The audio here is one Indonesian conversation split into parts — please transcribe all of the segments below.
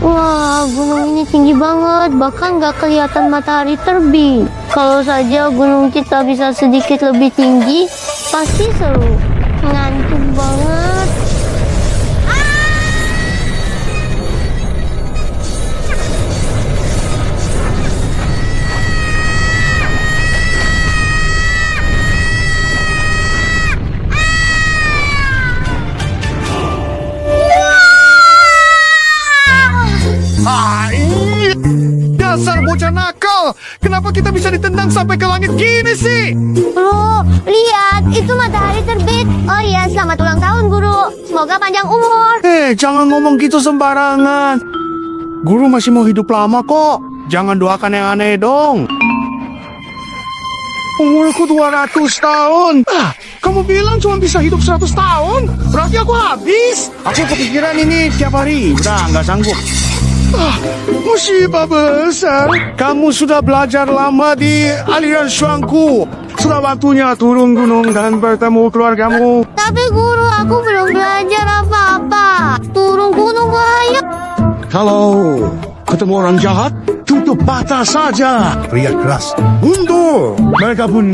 Wah, gunung ini tinggi banget, bahkan nggak kelihatan matahari terbit. Kalau saja gunung kita bisa sedikit lebih tinggi, pasti seru. Ngantuk banget. Dasar bocah nakal! Kenapa kita bisa ditendang sampai ke langit gini sih? Bro, lihat, itu matahari terbit. Oh iya, selamat ulang tahun, Guru. Semoga panjang umur. Jangan ngomong gitu sembarangan. Guru masih mau hidup lama kok. Jangan doakan yang aneh dong. Umurku 200 tahun. Kamu bilang cuma bisa hidup 100 tahun? Berarti aku habis. Aku kepikiran ini tiap hari. Udah, nggak sanggup. Musibah besar. Kamu sudah belajar lama di aliran Shuangku. Sudah waktunya turun gunung dan bertemu keluargamu. Tapi Guru, aku belum belajar apa-apa. Turun gunung bahaya. Kalau ketemu orang jahat, tutup mata saja. Teriak keras. Mundur. Mereka pun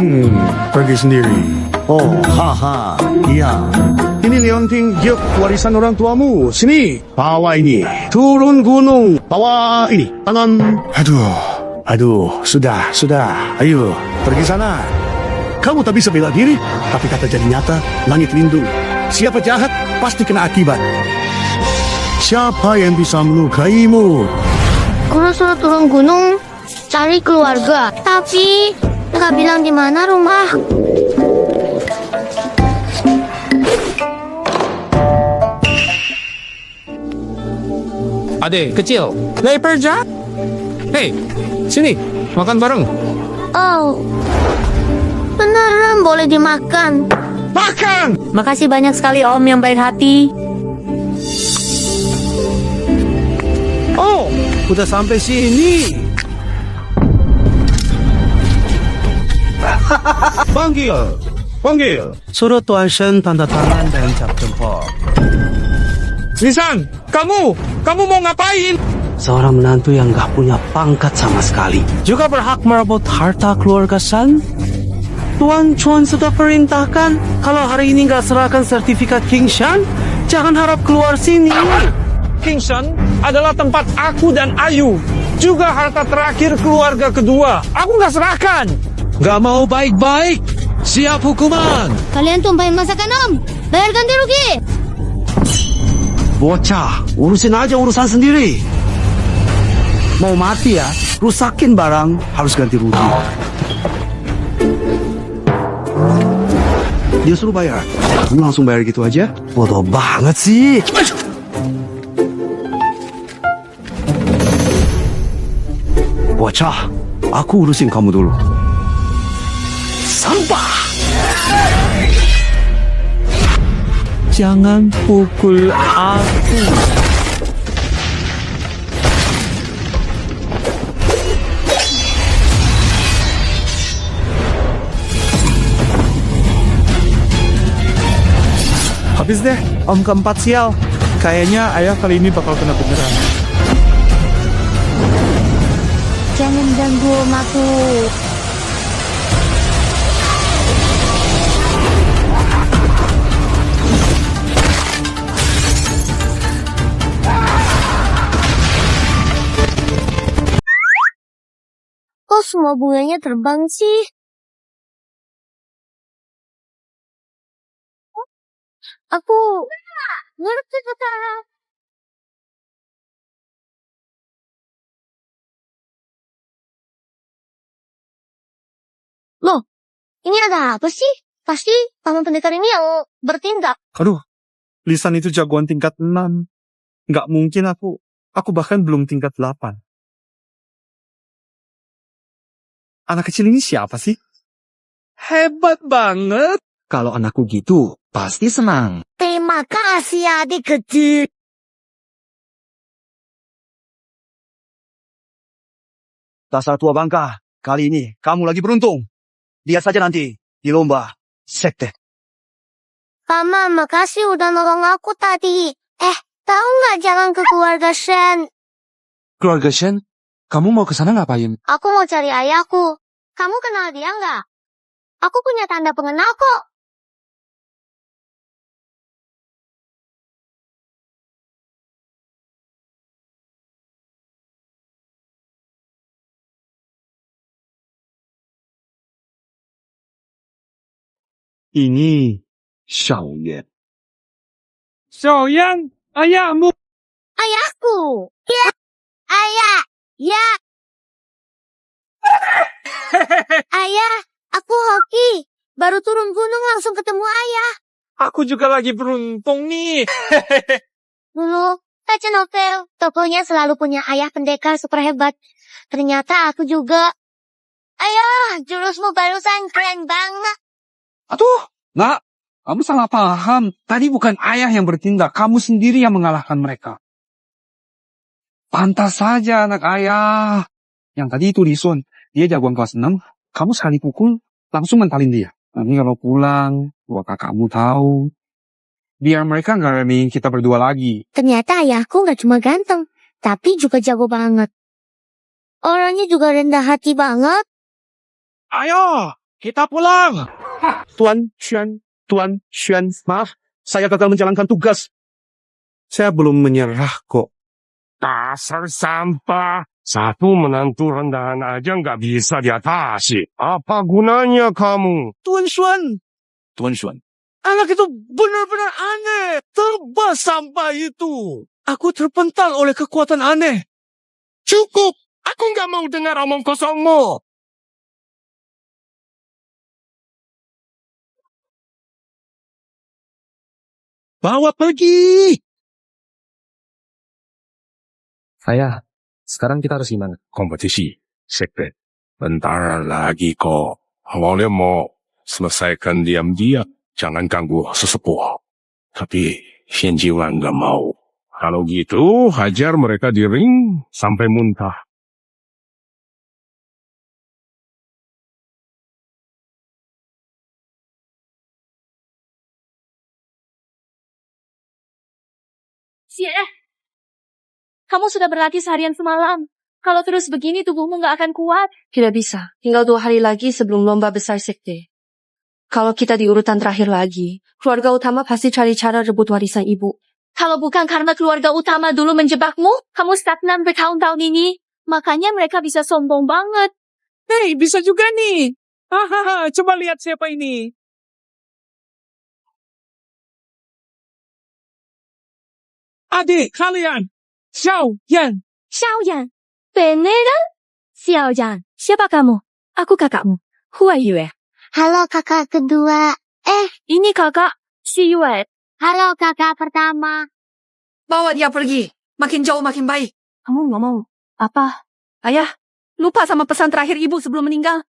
pergi sendiri. Oh, haha. Iya. Ini Leonting, yuk warisan orang tuamu. Sini, bawa ini. Turun gunung, bawa ini. Tangan. Aduh, sudah. Ayo, pergi sana. Kamu tak bisa bela diri, tapi kata jadi nyata, langit lindung. Siapa jahat, pasti kena akibat. Siapa yang bisa melukaimu? Guru suruh turun gunung, cari keluarga. Tapi nggak bilang di mana rumah. Adek kecil, lapar ja? Hei, sini, makan bareng. Oh, beneran boleh dimakan. Makan! Makasih banyak sekali Om yang baik hati. Oh, udah sampai sini. Panggil. Suruh Tuan Shen tanda tangan dan cap jempol. Nisan, kamu mau ngapain? Seorang menantu yang gak punya pangkat sama sekali juga berhak merebut harta keluarga Shan. Tuan Chuan sudah perintahkan kalau hari ini gak serahkan sertifikat King Shan, jangan harap keluar sini. King Shan adalah tempat aku dan Ayu, juga harta terakhir keluarga kedua. Aku nggak serahkan. Gak mau baik-baik. Siap hukuman. Kalian tumpahin masakan Om. Bayar ganti rugi. Bocah, urusin aja urusan sendiri. Mau mati ya, rusakin barang, harus ganti rugi. Dia suruh bayar, kamu langsung bayar gitu aja? Bodoh banget sih. Bocah, aku urusin kamu dulu. Sampah! Jangan pukul aku. Habis deh, Om keempat sial. Kayaknya ayah kali ini bakal kena beneran. Jangan ganggu Om aku. Kok semua bunganya terbang sih? Aku ngerti kata. Loh, ini ada apa sih? Pasti paman pendekar ini yang bertindak. Aduh, Lisan itu jagoan tingkat 6. Nggak mungkin aku bahkan belum tingkat 8. Anak kecil ini siapa sih? Hebat banget. Kalau anakku gitu, pasti senang. Terima kasih adik kecil. Dasar tua bangka, kali ini kamu lagi beruntung. Lihat saja nanti di lomba sekte. Paman, makasih udah nolong aku tadi. Tahu nggak jalan ke keluarga Shen? Keluarga Shen, kamu mau ke sana ngapain? Aku mau cari ayahku. Kamu kenal dia nggak? Aku punya tanda pengenal kok. Ini Xiaoyan. Xiaoyan, ayahmu. Ayahku. Ya. Ayah. Ya. Ayah, aku Hoki. Baru turun gunung langsung ketemu ayah. Aku juga lagi beruntung nih. Dulu, baca novel. Tokonya selalu punya ayah pendekar super hebat. Ternyata aku juga. Ayah, jurusmu barusan keren banget. Aduh, nak, kamu salah paham. Tadi bukan ayah yang bertindak, kamu sendiri yang mengalahkan mereka. Pantas saja anak ayah. Yang tadi itu Lison, dia jagoan kelas 6, kamu sekali pukul, langsung mentalin dia. Nanti kalau pulang, dua kakakmu tahu. Biar mereka nggak remehin kita berdua lagi. Ternyata ayahku gak cuma ganteng, tapi juga jago banget. Orangnya juga rendah hati banget. Ayo, kita pulang. Tuan Xuan, maaf, saya gagal menjalankan tugas. Saya belum menyerah kok. Dasar sampah. Satu menantu rendahan aja nggak bisa diatasi. Apa gunanya kamu? Tuan Xuan, anak itu benar-benar aneh. Tebas sampah itu. Aku terpental oleh kekuatan aneh. Cukup. Aku nggak mau dengar omong kosongmu. Bawa pergi! Ayah, sekarang kita harus gimana? Kompetisi. Sekret. Bentar lagi kok. Awalnya mau selesaikan diam-diam. Jangan ganggu sesepuh. Tapi Shen Jiwan nggak mau. Kalau gitu, hajar mereka di ring sampai muntah. Kamu sudah berlatih seharian semalam. Kalau terus begini tubuhmu nggak akan kuat. Tidak bisa. Tinggal 2 hari lagi sebelum lomba besar sekte. Kalau kita di urutan terakhir lagi, keluarga utama pasti cari cara rebut warisan ibu. Kalau bukan karena keluarga utama dulu menjebakmu, kamu stagnan bertahun-tahun ini. Makanya mereka bisa sombong banget. Hei, bisa juga nih. Hahaha, coba lihat siapa ini. Adik kalian, Xiaoyan. Xiaoyan, beneran? Xiaoyan, siapa kamu? Aku kakakmu. Who are you? Halo kakak kedua. Ini kakak, si Yue. Halo kakak pertama. Bawa dia pergi. Makin jauh makin baik. Kamu ngomong apa? Ayah, lupa sama pesan terakhir ibu sebelum meninggal.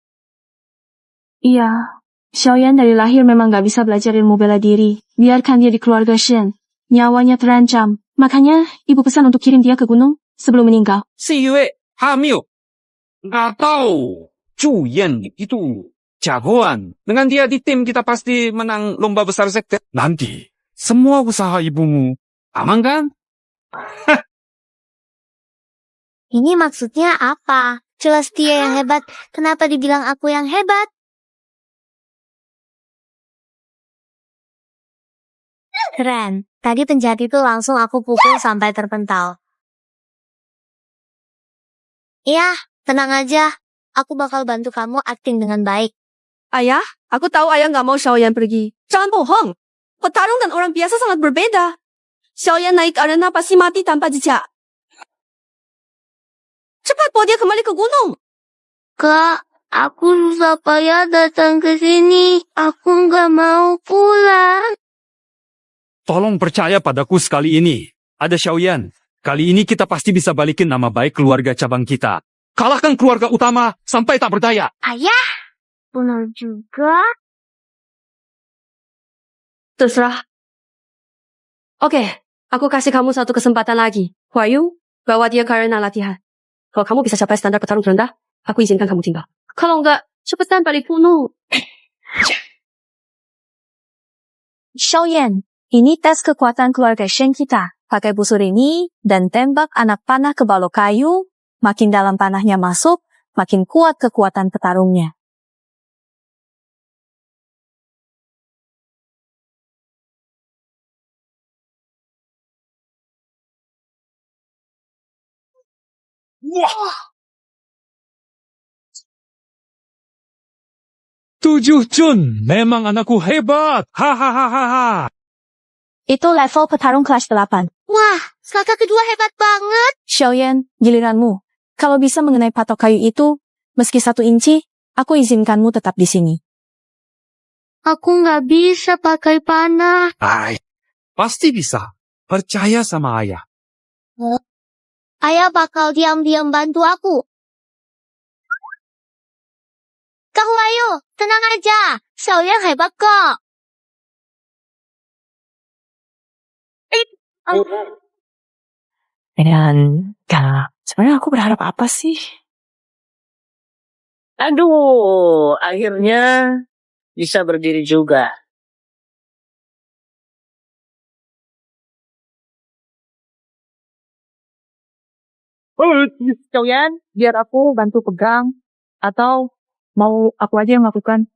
Iya, Xiaoyan dari lahir memang gak bisa belajar ilmu bela diri. Biarkan dia di keluarga Shen. Nyawanya terancam. Makanya ibu pesan untuk kirim dia ke gunung sebelum meninggal. Si Yue hamil. Nggak tahu. Chu Yan itu jagoan. Dengan dia di tim kita pasti menang lomba besar sekte. Nanti semua usaha ibumu aman kan? Ini maksudnya apa? Jelas dia yang hebat. Kenapa dibilang aku yang hebat? Keren. Tadi penjahat itu langsung aku pukul sampai terpental. Iya, tenang aja. Aku bakal bantu kamu akting dengan baik. Ayah, aku tahu ayah gak mau Xiaoyan pergi. Jangan bohong. Petarung dan orang biasa sangat berbeda. Xiaoyan naik arena pasti mati tanpa jejak. Cepat bawa dia kembali ke gunung. Kak, aku susah payah datang ke sini. Aku nggak mau pulang. Tolong percaya padaku sekali ini. Ada Xiaoyan. Kali ini kita pasti bisa balikin nama baik keluarga cabang kita. Kalahkan keluarga utama sampai tak berdaya. Ayah, benar juga. Terserah. Oke, aku kasih kamu satu kesempatan lagi. Huayu, bawa dia ke arena latihan. Kalau kamu bisa capai standar petarung terendah, aku izinkan kamu tinggal. Kalau enggak, cepetan balik gunung. Xiaoyan, ini tes kekuatan keluarga Shen kita. Pakai busur ini dan tembak anak panah ke balok kayu, makin dalam panahnya masuk, makin kuat kekuatan petarungnya. Tujuh Jun, memang anakku hebat. Hahaha. Itu level petarung kelas 8. Wah, kakak kedua hebat banget. Xiaoyan, giliranmu. Kalau bisa mengenai patok kayu itu, meski 1 inci, aku izinkanmu tetap di sini. Aku nggak bisa pakai panah. Ay, pasti bisa. Percaya sama ayah. Ayah bakal diam-diam bantu aku. Kau ayo, tenang aja. Xiaoyan hebat kok. Dan, sebenarnya aku berharap apa sih? Aduh, akhirnya bisa berdiri juga. Xiaoyan, biar aku bantu pegang. Atau mau aku aja yang lakukan?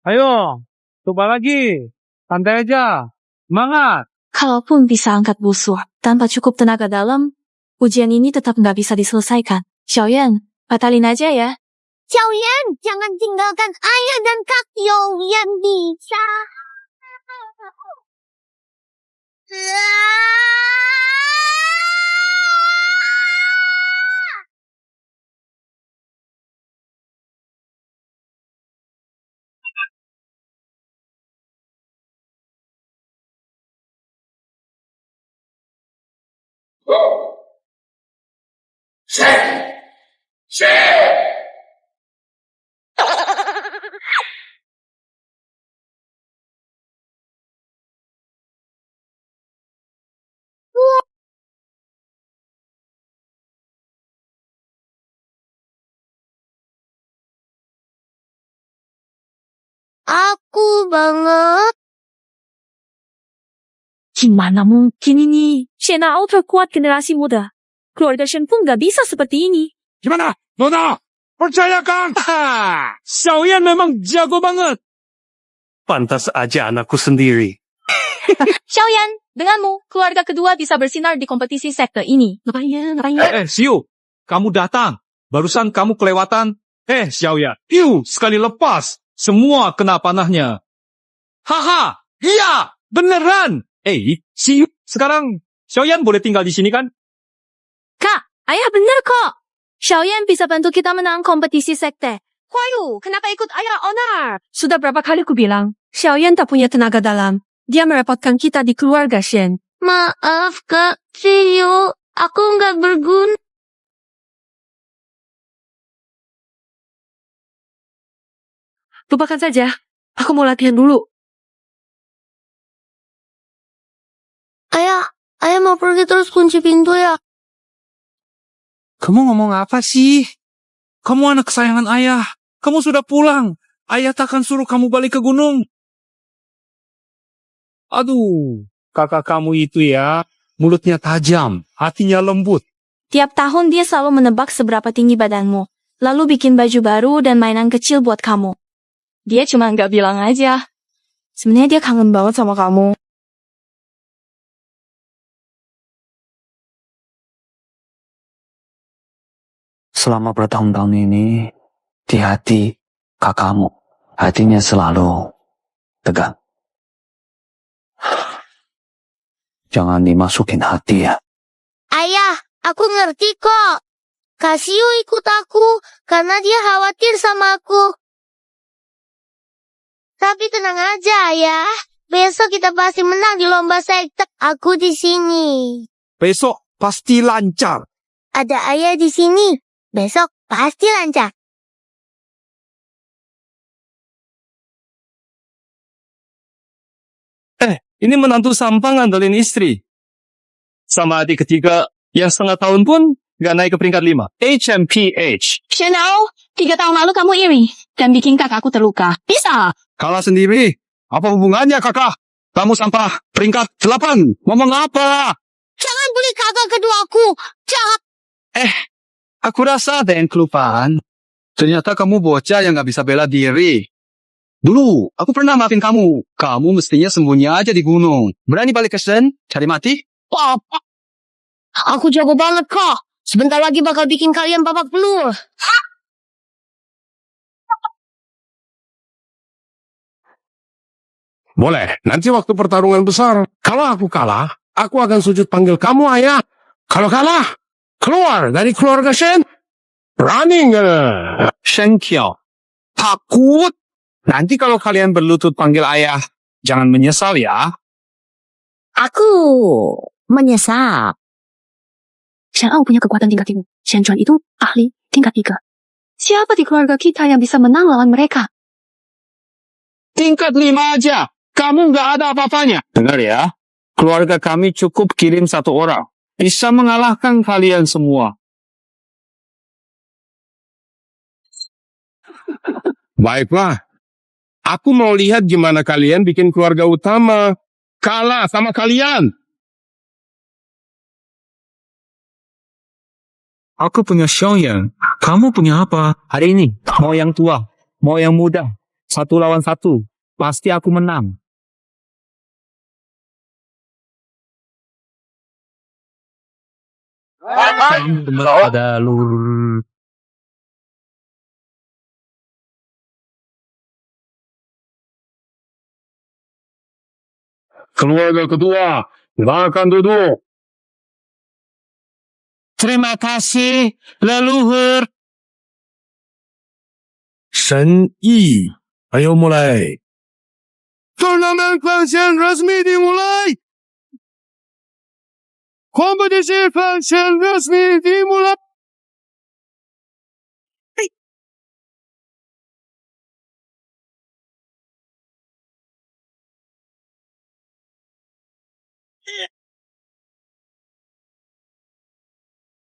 Ayo, coba lagi. Santai aja. Semangat. Kalaupun bisa angkat busur tanpa cukup tenaga dalam, ujian ini tetap nggak bisa diselesaikan. Xiaoyan, batalin aja ya. Xiaoyan, jangan tinggalkan ayah dan kak Xiaoyan bisa. Aku banget. Gimana mungkin ini? Shena terkuat generasi muda. Keluarga Shen pun nggak bisa seperti ini. Gimana? Nona, percayakan. Xiaoyan memang jago banget. Pantas aja anakku sendiri. Xiaoyan, denganmu, keluarga kedua bisa bersinar di kompetisi sekte ini. Ngapain? Xiu, kamu datang. Barusan kamu kelewatan. Xiaoyan, sekali lepas. Semua kena panahnya. Haha, iya, beneran. Xiu, sekarang Xiaoyan boleh tinggal di sini kan? Kak, ayah bener kok. Xiaoyan bisa bantu kita menang kompetisi sekte. Huayu, kenapa ikut ayah onar? Sudah berapa kali ku bilang, Xiaoyan tak punya tenaga dalam. Dia merepotkan kita di keluarga Shen. Maaf kak, Xiu. Aku nggak berguna. Lupakan saja, aku mau latihan dulu. Ayah mau pergi terus kunci pintu ya. Kamu ngomong apa sih? Kamu anak kesayangan ayah. Kamu sudah pulang. Ayah takkan suruh kamu balik ke gunung. Aduh, kakak kamu itu ya, mulutnya tajam, hatinya lembut. Tiap tahun dia selalu menebak seberapa tinggi badanmu. Lalu bikin baju baru dan mainan kecil buat kamu. Dia cuma nggak bilang aja. Sebenarnya dia kangen banget sama kamu. Selama bertahun-tahun ini, di hati kakakmu, hatinya selalu tegang. Jangan dimasukin hati ya. Ayah, aku ngerti kok. Kak Xiu ikut aku karena dia khawatir sama aku. Tapi tenang aja ayah. Besok kita pasti menang di lomba sekte. Aku di sini. Besok pasti lancar. Ada ayah di sini. Besok pasti lancar. Ini menantu sampah ngandelin istri. Sama adik ketiga yang setengah tahun pun gak naik ke peringkat 5. HMPH. Shenao, 3 tahun lalu kamu iri dan bikin kakakku terluka. Bisa. Kalah sendiri. Apa hubungannya kakak? Kamu sampah peringkat 8. Ngomong apa? Jangan bully kakak kedua aku. Jahat. Aku rasa ada yang kelupaan. Ternyata kamu bocah yang gak bisa bela diri. Dulu, aku pernah maafin kamu. Kamu mestinya sembunyi aja di gunung. Berani balik ke Shen? Cari mati? Papa. Aku jago banget kok. Sebentar lagi bakal bikin kalian babak belur. Boleh, nanti waktu pertarungan besar. Kalau aku kalah, aku akan sujud panggil kamu ayah. Kalau kalah, keluar dari keluarga Shen. Running. Shen Qiao. Takut. Nanti kalau kalian berlutut panggil ayah, jangan menyesal ya. Aku menyesal. Xiao punya kekuatan tingkat 3. Shen Chuan itu ahli tingkat 3. Siapa di keluarga kita yang bisa menang lawan mereka? Tingkat 5 aja. Kamu nggak ada apa-apanya. Dengar ya. Keluarga kami cukup kirim 1 orang. Bisa mengalahkan kalian semua. Baiklah. Aku mau lihat gimana kalian bikin keluarga utama kalah sama kalian. Aku punya Xiaoyan. Kamu punya apa? Hari ini, mau yang tua, mau yang muda. 1 lawan 1. Pasti aku menang. Pada lur. Keluarga kedua, silakan duduk. Terima kasih, leluhur. Shen Yi. Ayo mulai. Turnamen Fanshen resmi dimulai. Kompetisi Fanshen resmi dimulai.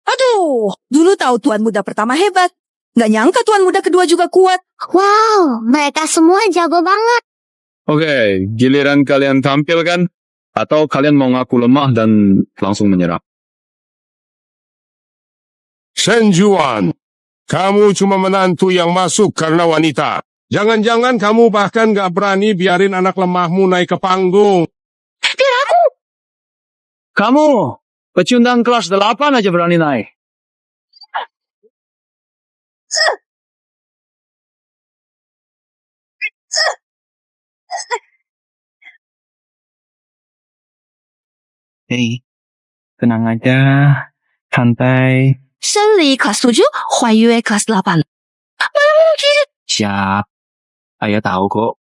Aduh, dulu tahu tuan muda pertama hebat. Nggak nyangka tuan muda kedua juga kuat. Wow, mereka semua jago banget. Oke, giliran kalian tampil kan? Atau kalian mau ngaku lemah dan langsung menyerah? Shen Juan, kamu cuma menantu yang masuk karena wanita. Jangan-jangan kamu bahkan gak berani biarin anak lemahmu naik ke panggung. Kamu, pecundang kelas 8 aja berani naik. Hei, tenang aja, santai. 生理 kelas 7, Huaiyue kelas 8. Mana mungkin? Siap. Ayah tahu kok.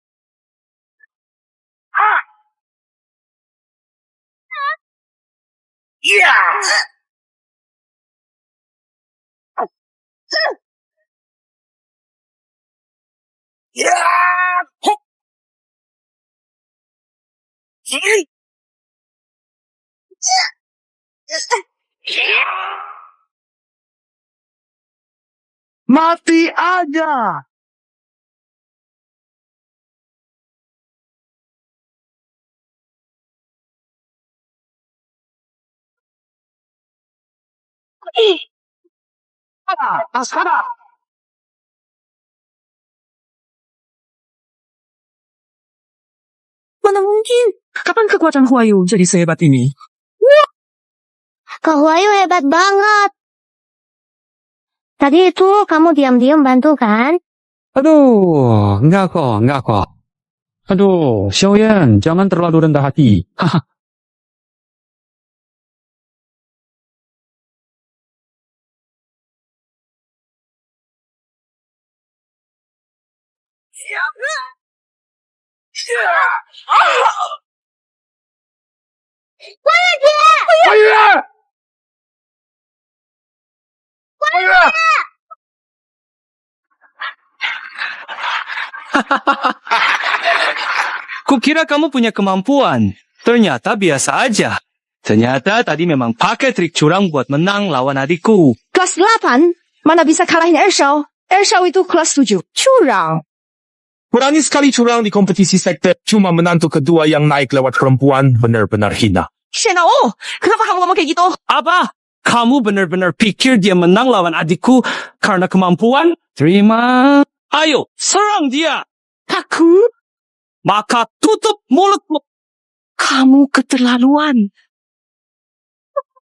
Mati aja. Mana mungkin? Kapan kekuatan Huayu jadi sehebat ini? Kak Huayu hebat banget. Tadi itu kamu diam-diam bantu kan? Aduh, enggak kok. Aduh, Xiaoyan, jangan terlalu rendah hati. Haha. Kukira kamu punya kemampuan. Ternyata biasa aja. Ternyata tadi memang pakai trik curang buat menang lawan adikku. Kelas 8? Mana bisa kalahin Ershao? Ershao itu kelas 7. Curang. Berani sekali curang di kompetisi sekte. Cuma menantu kedua yang naik lewat perempuan benar-benar hina. Shenao, kenapa kamu ngomong kayak gitu? Apa? Kamu benar-benar pikir dia menang lawan adikku karena kemampuan? Terima. Ayo, serang dia. Takut? Maka tutup mulutmu. Kamu keterlaluan.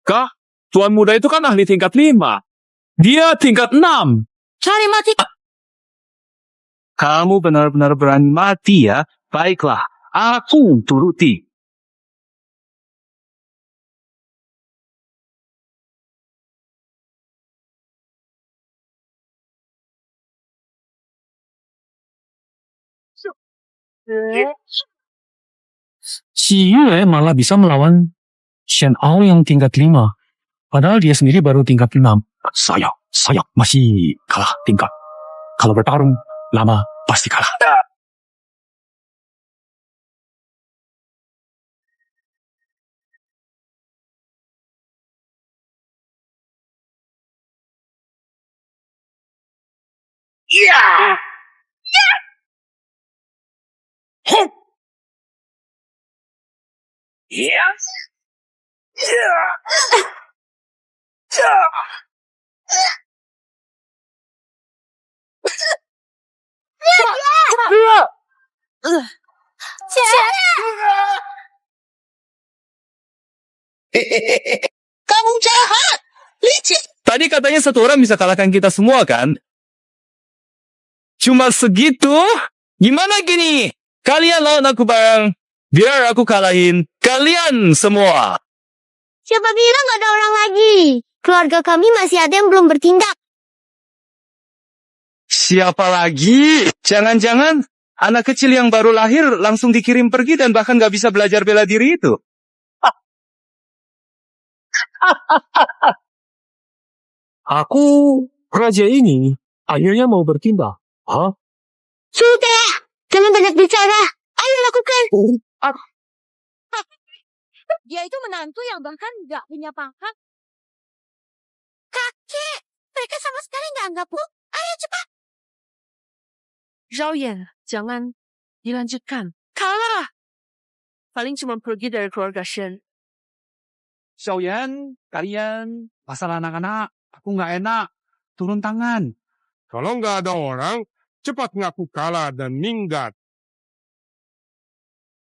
Kah? Tuan muda itu kan ahli tingkat 5. Dia tingkat 6. Cari mati. Kamu benar-benar berani mati ya? Baiklah, aku turuti. Si Yue malah bisa melawan Shen Ao yang tingkat 5. Padahal dia sendiri baru tingkat 6. Saya masih kalah tingkat. Kalau bertarung, lama pasti kalah. Kamu jahat! Licik! Tadi katanya satu orang bisa kalahkan kita semua kan? Cuma segitu? Gimana gini? Kalian lawan aku bareng. Biar aku kalahin kalian semua. Siapa bilang ada orang lagi? Keluarga kami masih ada yang belum bertindak. Siapa lagi? Jangan-jangan anak kecil yang baru lahir langsung dikirim pergi dan bahkan gak bisa belajar bela diri itu. Aku, raja ini, akhirnya mau bertindak. Hah? Sudah, jangan banyak bicara. Ayo lakukan. Dia itu menantu yang bahkan nggak punya pangkat. Kakek, mereka sama sekali nggak anggapku. Ayo cepat. Zhao Yan, jangan dilanjutkan. Kalah. Paling cuma pergi dari keluarga Shen. Xiaoyan, kalian, masalah anak-anak, aku nggak enak. Turun tangan. Kalau nggak ada orang, cepat ngaku kalah dan minggat.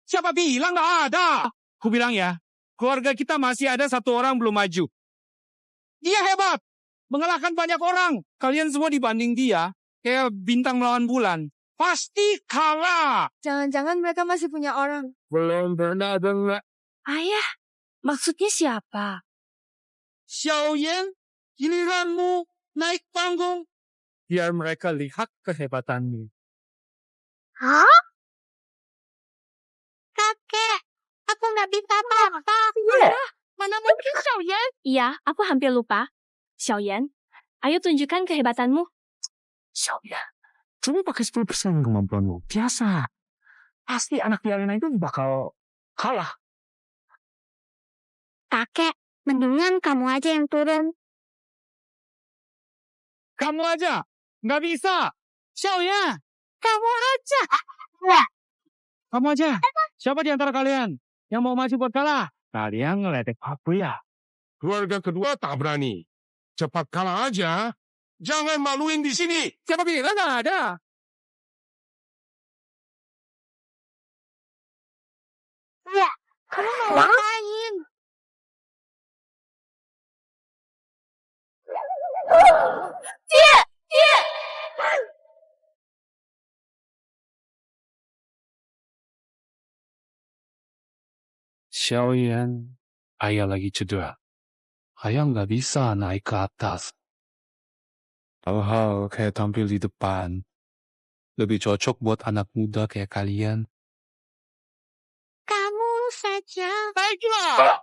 Siapa bilang nggak ada? Aku bilang ya, keluarga kita masih ada satu orang belum maju. Dia hebat, mengalahkan banyak orang. Kalian semua dibanding dia, kayak bintang melawan bulan. Pasti kalah. Jangan-jangan mereka masih punya orang. Belum pernah dengar. Ayah, maksudnya siapa? Xiaoyan, giliranmu naik panggung. Biar mereka lihat kehebatanmu. Hah? Kakek, aku nggak bisa apa-apa. Mana mungkin Xiaoyan? Iya, aku hampir lupa. Xiaoyan, ayo tunjukkan kehebatanmu. Xiaoyan, coba pakai 10% kemampuanmu. Biasa. Pasti anak Liana itu bakal kalah. Kakek, mendingan kamu aja yang turun. Kamu aja, nggak bisa. Xiaoyan, Kamu aja. kamu aja. Siapa di antara kalian yang mau maju buat kalah? Kalian ngeledek aku ya? Keluarga kedua tak berani. Cepat kalah aja. Jangan maluin di sini. Siapa bilang nggak ada? Kamu mau ngapain? Xiaoyan, ayah lagi cedera. Ayah nggak bisa naik ke atas. Hal-hal kayak tampil di depan. Lebih cocok buat anak muda kayak kalian. Kamu saja. Baiklah.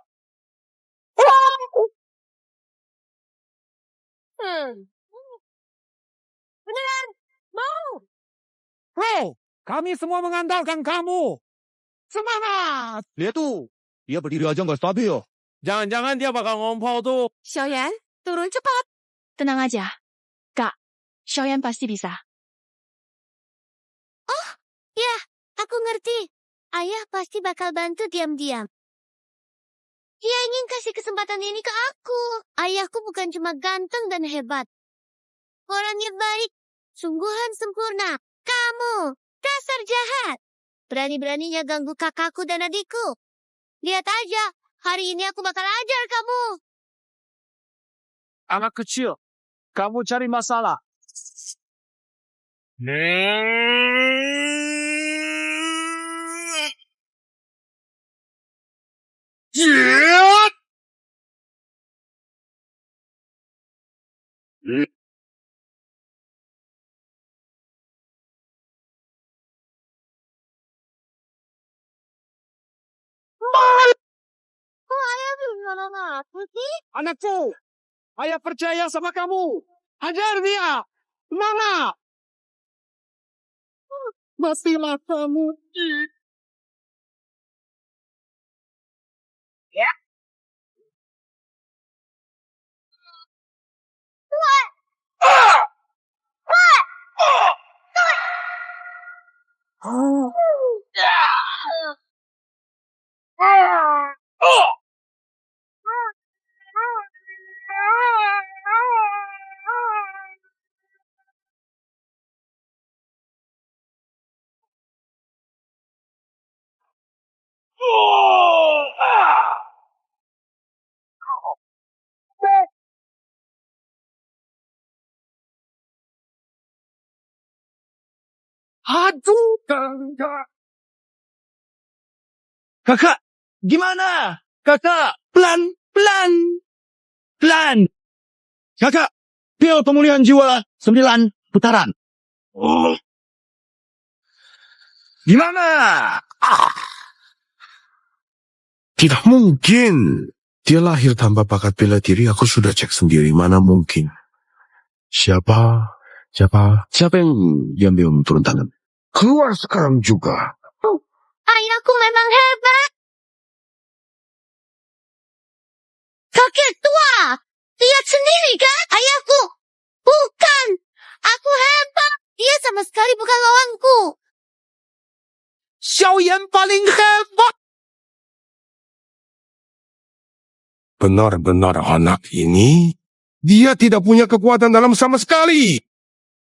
Beneran, mau. Bro, kami semua mengandalkan kamu. Semangat. Lihat tuh, dia berdiri aja nggak stabil. Jangan-jangan dia bakal ngompol tuh. Xiaoyan, turun cepat. Tenang aja. Kak, Xiaoyan pasti bisa. Ya, aku ngerti. Ayah pasti bakal bantu diam-diam. Dia ingin kasih kesempatan ini ke aku. Ayahku bukan cuma ganteng dan hebat. Orangnya baik, sungguhan sempurna. Kamu, dasar jahat. Berani-beraninya ganggu kakakku dan adikku. Lihat aja, hari ini aku bakal ajar kamu. Anak kecil, kamu cari masalah. Kok ayah belum nolong aku sih? Anakku, ayah percaya sama kamu. Ajar dia. Semangat. Matilah kamu. Aduh, kakak, gimana? Kakak, pelan, pelan, pelan. Kakak, pil pemulihan jiwa 9 putaran. Gimana? Tidak mungkin. Dia lahir tanpa bakat bela diri. Aku sudah cek sendiri. Mana mungkin? Siapa yang diambil turun tangan? Keluar sekarang juga. Ayahku memang hebat. Kakek tua. Lihat sendiri kan, ayahku. Bukan. Aku hebat. Dia sama sekali bukan lawanku. Xiaoyan paling hebat. Benar-benar anak ini, dia tidak punya kekuatan dalam sama sekali.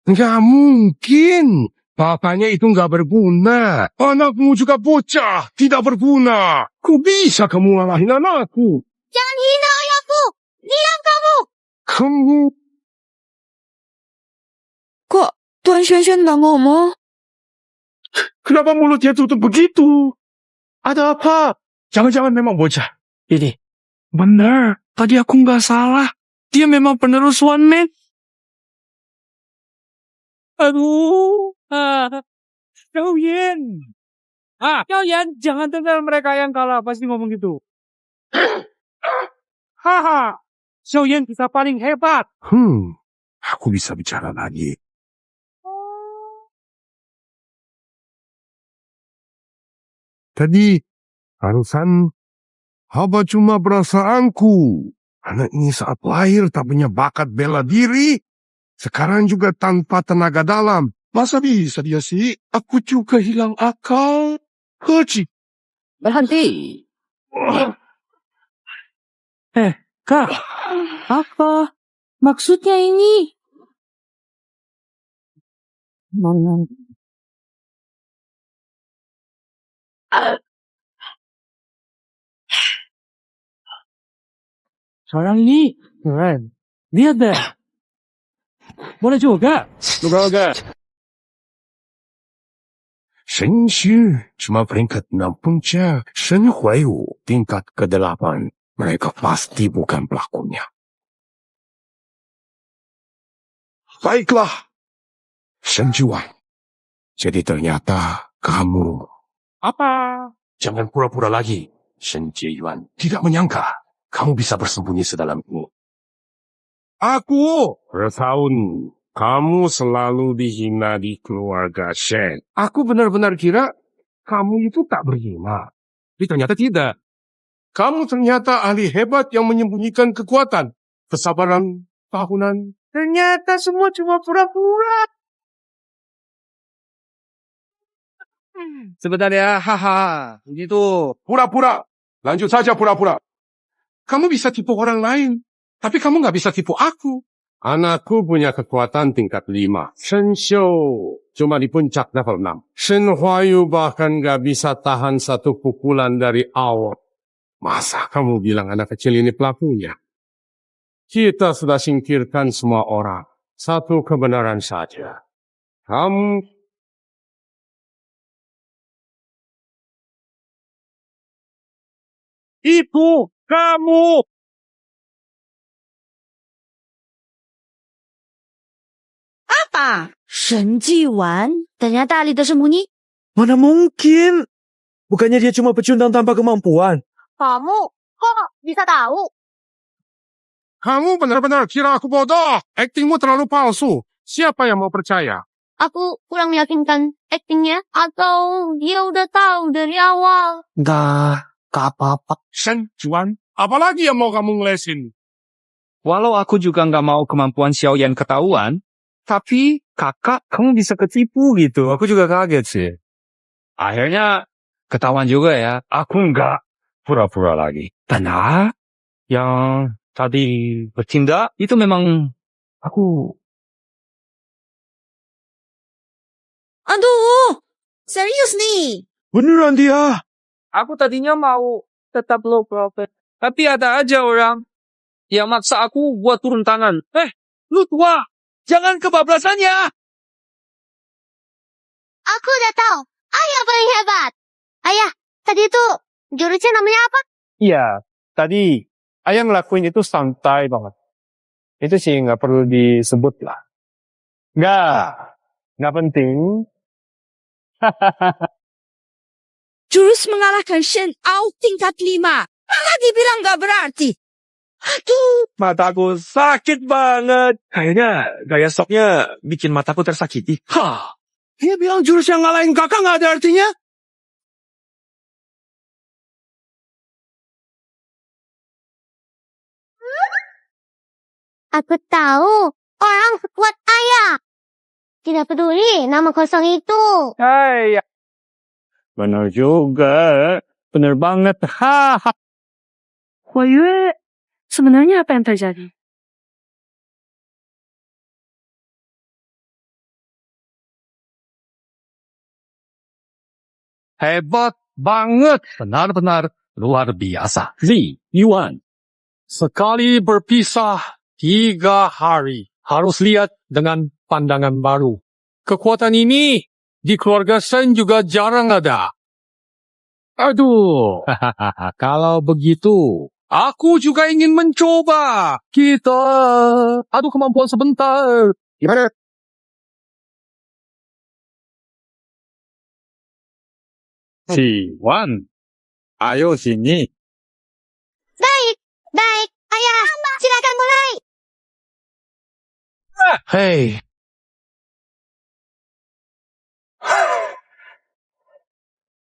Nggak mungkin. Papanya itu nggak berguna. Anakmu juga bocah, tidak berguna. Kok bisa kamu ngalahin anakku? Jangan hina ayahku. Diam kamu. Kamu... Kok Tuan Xuan nggak ngomong? Kenapa mulutnya tutup begitu? Ada apa? Jangan-jangan memang bocah. Ini, benar. Tadi aku nggak salah. Dia memang penerus One Man. Aduh. Xiaoyan. Xiaoyan, jangan dengar mereka yang kalah. Pasti ngomong gitu. Haha. Xiaoyan bisa paling hebat. Aku bisa bicara lagi. Tadi, harusan apa cuma perasaanku? Anak ini saat lahir tak punya bakat bela diri. Sekarang juga tanpa tenaga dalam. Masa bisa dia sih? Aku juga hilang akal. Haji. Berhenti. Kak, apa maksudnya ini? Sekarang ini keren. Lihat deh. Boleh juga. Juga. Shen Xu cuma peringkat 6 puncak. Shen Huaiwu tingkat ke-8. Mereka pasti bukan pelakunya. Baiklah. Shen Juan. Jadi ternyata kamu... Apa? Jangan pura-pura lagi. Shen Jieyuan tidak menyangka kamu bisa bersembunyi sedalam ini. Aku bertahun kamu selalu dihina di keluarga Shen. Aku benar-benar kira kamu itu tak berhina. Tapi ternyata tidak. Kamu ternyata ahli hebat yang menyembunyikan kekuatan. Kesabaran tahunan. Ternyata semua cuma pura-pura. Sebentar ya, haha. Begitu. Pura-pura. Lanjut saja pura-pura. Kamu bisa tipu orang lain, tapi kamu nggak bisa tipu aku. Anakku punya kekuatan tingkat 5. Shen Xiu cuma di puncak level 6. Shen Huayu bahkan gak bisa tahan satu pukulan dari awal. Masa kamu bilang anak kecil ini pelakunya? Kita sudah singkirkan semua orang. Satu kebenaran saja. Kamu... Itu kamu! Apa? Shen Jiwan? Ternyata ahli tersembunyi. Mana mungkin? Bukannya dia cuma pecundang tanpa kemampuan. Kamu kok bisa tahu? Kamu benar-benar kira aku bodoh. Aktingmu terlalu palsu. Siapa yang mau percaya? Aku kurang meyakinkan aktingnya atau dia udah tahu dari awal? Gak apa-apa. Shen Juan, apalagi yang mau kamu ngelesin? Walau aku juga nggak mau kemampuan Xiaoyan ketahuan, tapi kakak kamu bisa ketipu gitu. Aku juga kaget sih. Akhirnya ketahuan juga ya. Aku nggak pura-pura lagi. Benar? Yang tadi bertindak itu memang aku. Aduh, serius nih. Beneran dia. Aku tadinya mau tetap low profit, tapi ada aja orang yang maksa aku buat turun tangan. Lu tua, jangan kebablasan ya. Aku udah tahu. Ayah paling hebat. Ayah, tadi itu jurusnya namanya apa? Iya, tadi ayah ngelakuin itu santai banget. Itu sih nggak perlu disebut lah. Nggak penting. Jurus mengalahkan Shen Ao tingkat 5. Malah dibilang gak berarti. Aduh. Mataku sakit banget. Kayaknya gaya stoknya bikin mataku tersakiti. Hah? Dia bilang jurus yang ngalahin kakak gak ada artinya? Aku tahu orang sekuat ayah. Tidak peduli nama kosong itu. Hai. Benar juga. Benar banget. Haha. Huayue, sebenarnya apa yang terjadi? Hebat banget. Benar-benar luar biasa. Li Yuan. Sekali berpisah 3 hari. Harus lihat dengan pandangan baru. Kekuatan ini di keluarga Shen juga jarang ada. Aduh. Kalau begitu, aku juga ingin mencoba. Kita adu kemampuan sebentar. Gimana? Si Wan. Ayo sini. Baik. Ayah, silakan mulai. Hei.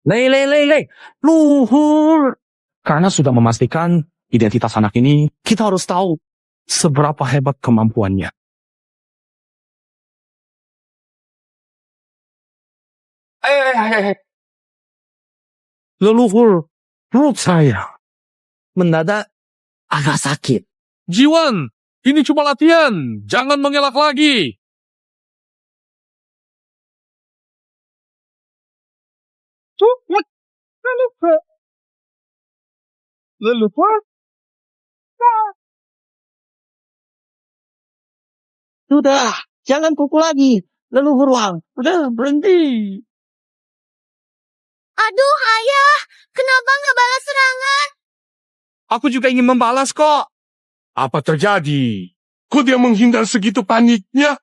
Lei. Luhur. Karena sudah memastikan identitas anak ini, kita harus tahu seberapa hebat kemampuannya. Leluhur, perut saya mendadak agak sakit. Jiwan, ini cuma latihan. Jangan mengelak lagi. Leluhur? Sudah, jangan pukul lagi. Leluhur Wang, udah berhenti. Aduh, ayah. Kenapa nggak balas serangan? Aku juga ingin membalas kok. Apa terjadi? Kok dia menghindar segitu paniknya?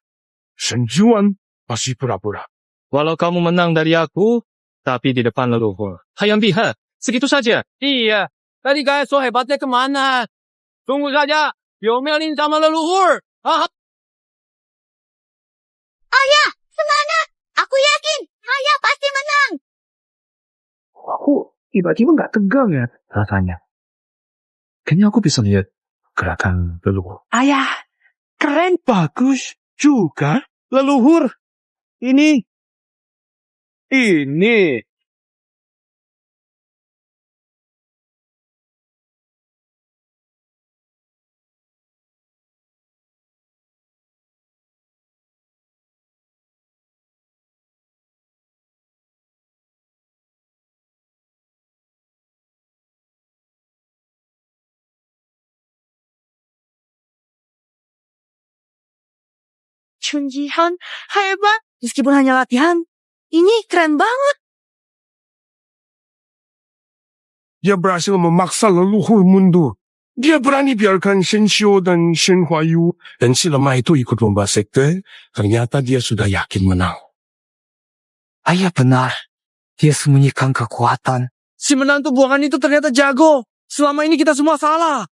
Shen Juan masih pura-pura. Walau kamu menang dari aku, tapi di depan leluhur. Hayam Biha, segitu saja. Iya, tadi guys so hebatnya kemana? Tunggu saja, diomelin sama leluhur. Ayah, semangat. Aku yakin ayah pasti menang. Aku tiba-tiba nggak tegang ya rasanya. Kayaknya aku bisa lihat gerakan leluhur. Ayah, keren bagus juga. Leluhur, ini Chun Ji-han hebat. Meskipun hanya latihan, ini keren banget. Dia berhasil memaksa leluhur mundur. Dia berani biarkan Shen Xiu dan Shen Huayu dan si lemah itu ikut lomba sekte. Ternyata dia sudah yakin menang. Ayah benar. Dia sembunyikan kekuatan. Si menantu buangan itu ternyata jago. Selama ini kita semua salah.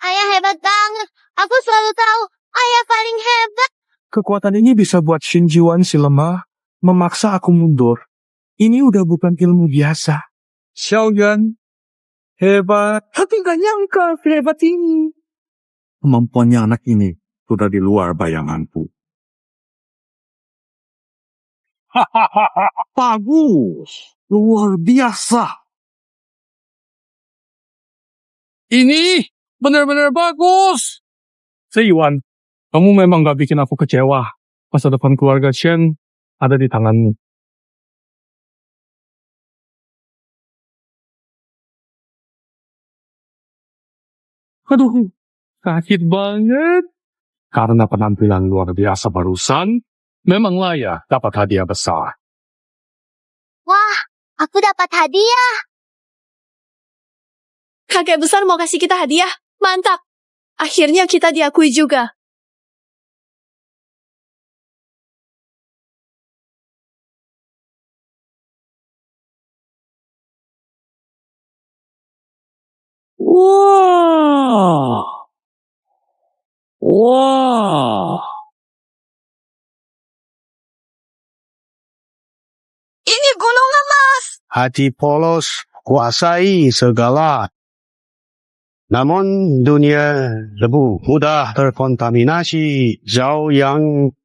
Ayah hebat banget. Aku selalu tahu ayah paling hebat. Kekuatan ini bisa buat Shin Jiwan si lemah memaksa aku mundur. Ini udah bukan ilmu biasa. Xiaoyan, hebat. Tapi gak nyangka hebat ini. Kemampuannya anak ini sudah di luar bayanganku. Bagus. Luar biasa. Ini benar-benar bagus. Seiwan, kamu memang gak bikin aku kecewa. Masa depan keluarga Shen ada di tanganmu. Aduh, sakit banget. Karena penampilan luar biasa barusan, memanglah ya dapat hadiah besar. Wah, aku dapat hadiah. Kakek besar mau kasih kita hadiah. Mantap. Akhirnya kita diakui juga. Wah. Wah. Ini gunung emas. Hati polos kuasai segala. Namun dunia lebih mudah terkontaminasi. Zhao Yang,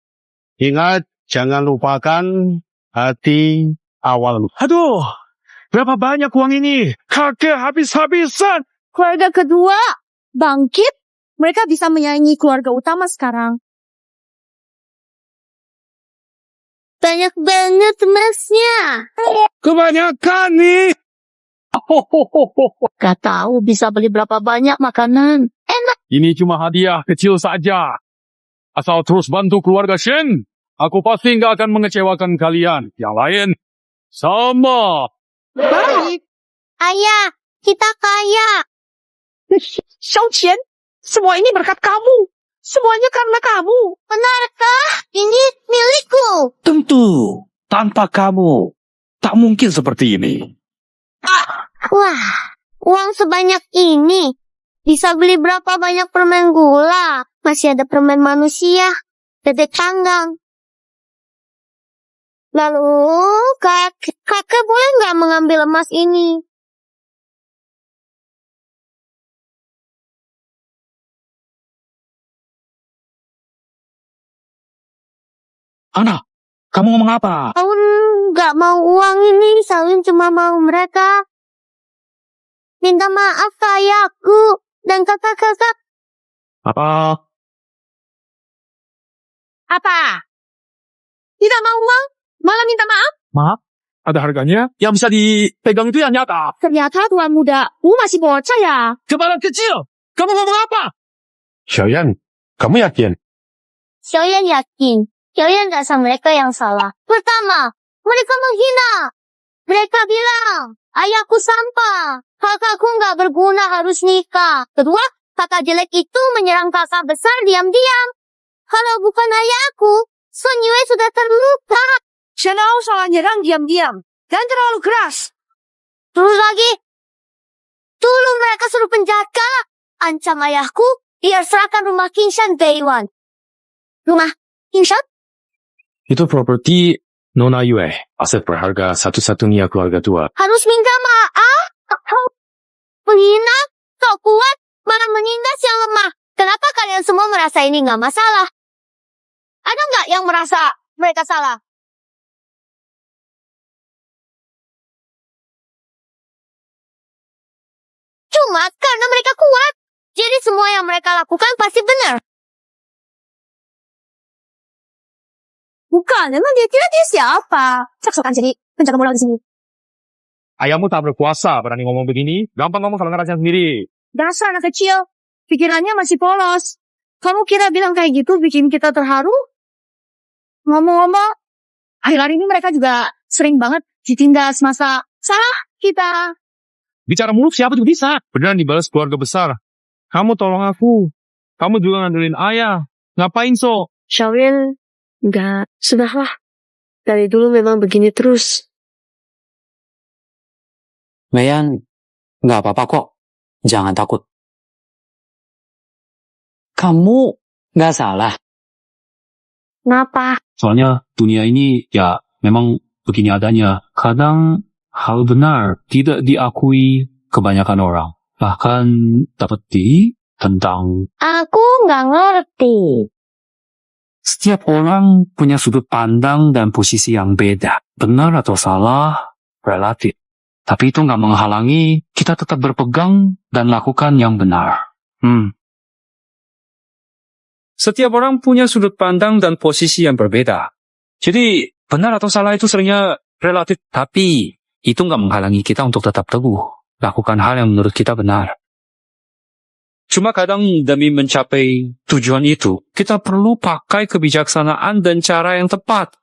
ingat jangan lupakan hati awal. Aduh, berapa banyak uang ini? Kakek habis-habisan. Keluarga kedua bangkit. Mereka bisa menyaingi keluarga utama sekarang. Banyak banget emasnya. Kebanyakan nih. Gak tahu bisa beli berapa banyak makanan. Enak. Ini cuma hadiah kecil saja. Asal terus bantu keluarga Shen, aku pasti nggak akan mengecewakan kalian. Yang lain, sama. Baik. Ayah, kita kaya. Xiao-Qian, semua ini berkat kamu. Semuanya karena kamu. Benarkah? Ini milikku. Tentu, tanpa kamu, tak mungkin seperti ini. Wah, uang sebanyak ini. Bisa beli berapa banyak permen gula. Masih ada permen manusia. Bebek panggang. Lalu, kakek boleh nggak mengambil emas ini? Anak, kamu ngomong apa? Saun nggak mau uang ini. Saun cuma mau mereka. Minta maaf ke ayahku dan kakak-kakak. Apa? Apa? Tidak mau uang? Malah minta maaf? Maaf, ada harganya? Yang bisa dipegang itu yang nyata. Ternyata tuan muda, masih bocah ya. Kepala kecil, kamu ngomong apa? Xiaoyan, kamu yakin? Xiaoyan yakin. Xiaoyan rasa mereka yang salah. Pertama, mereka menghina. Mereka bilang, ayahku sampah. Kakakku nggak berguna harus nikah. Kedua, kakak jelek itu menyerang kakak besar diam-diam. Kalau bukan ayahku, Sun Yue sudah terluka. Shen Ao salah nyerang diam-diam. Dan terlalu keras. Terus lagi, dulu mereka suruh penjaga. Ancam ayahku, biar serahkan rumah Kingshan Beiwan. Rumah Kingshan? Itu properti Nona Yue, aset berharga satu-satunya keluarga tua. Harus minta maaf? Menghina? Kau kuat, malah menindas yang lemah. Kenapa kalian semua merasa ini nggak masalah? Ada nggak yang merasa mereka salah? Cuma karena mereka kuat. Jadi semua yang mereka lakukan pasti benar. Bukan, memang dia kira dia siapa? Caksokan jadi penjaga moral di sini. Ayahmu tak berkuasa, berani ngomong begini. Gampang ngomong kalau ngerasain sendiri. Dasar anak kecil. Pikirannya masih polos. Kamu kira bilang kayak gitu bikin kita terharu? Ngomong-ngomong, akhir-akhir ini mereka juga sering banget ditindas, masa salah kita. Bicara muluk siapa juga bisa. Beneran dibalas keluarga besar. Kamu tolong aku. Kamu juga ngandelin ayah. Ngapain so? Xiaoyan, enggak, sudahlah. Dari dulu memang begini terus. Mayan, nggak apa-apa kok. Jangan takut. Kamu nggak salah. Kenapa? Soalnya dunia ini ya memang begini adanya. Kadang hal benar tidak diakui kebanyakan orang. Bahkan dapat ditentang. Aku nggak ngerti. Setiap orang punya sudut pandang dan posisi yang beda. Benar atau salah, relatif. Tapi itu nggak menghalangi kita tetap berpegang dan lakukan yang benar. Setiap orang punya sudut pandang dan posisi yang berbeda. Jadi, benar atau salah itu seringnya relatif. Tapi, itu nggak menghalangi kita untuk tetap teguh. Lakukan hal yang menurut kita benar. Cuma kadang demi mencapai tujuan itu, kita perlu pakai kebijaksanaan dan cara yang tepat.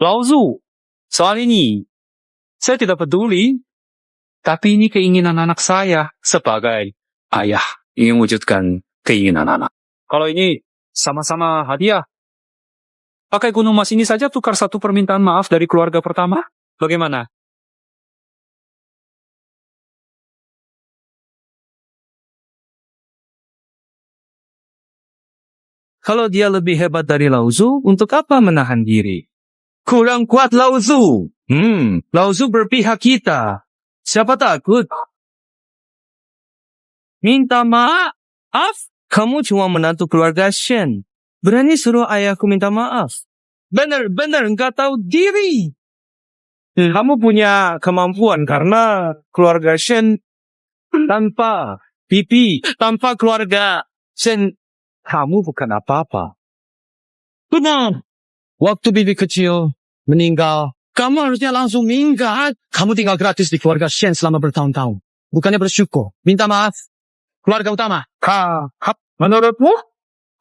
Lao Tzu, soal ini, saya tidak peduli. Tapi ini keinginan anak saya sebagai ayah. Ingin wujudkan keinginan anak. Kalau ini sama-sama hadiah. Pakai gunung emas ini saja tukar satu permintaan maaf dari keluarga pertama. Bagaimana? Kalau dia lebih hebat dari Lao Tzu, untuk apa menahan diri? Kurang kuat Lao Tzu. Lao Tzu berpihak kita. Siapa takut? Minta maaf? Kamu cuma menantu keluarga Shen. Berani suruh ayahku minta maaf? Benar-benar nggak tahu diri. Kamu punya kemampuan karena keluarga Shen tanpa pipi, tanpa keluarga Shen, kamu bukan apa-apa. Benar. Waktu bibi kecil meninggal, kamu harusnya langsung minggat. Kamu tinggal gratis di keluarga Shen selama bertahun-tahun. Bukannya bersyukur. Minta maaf. Keluarga utama. Menurutmu,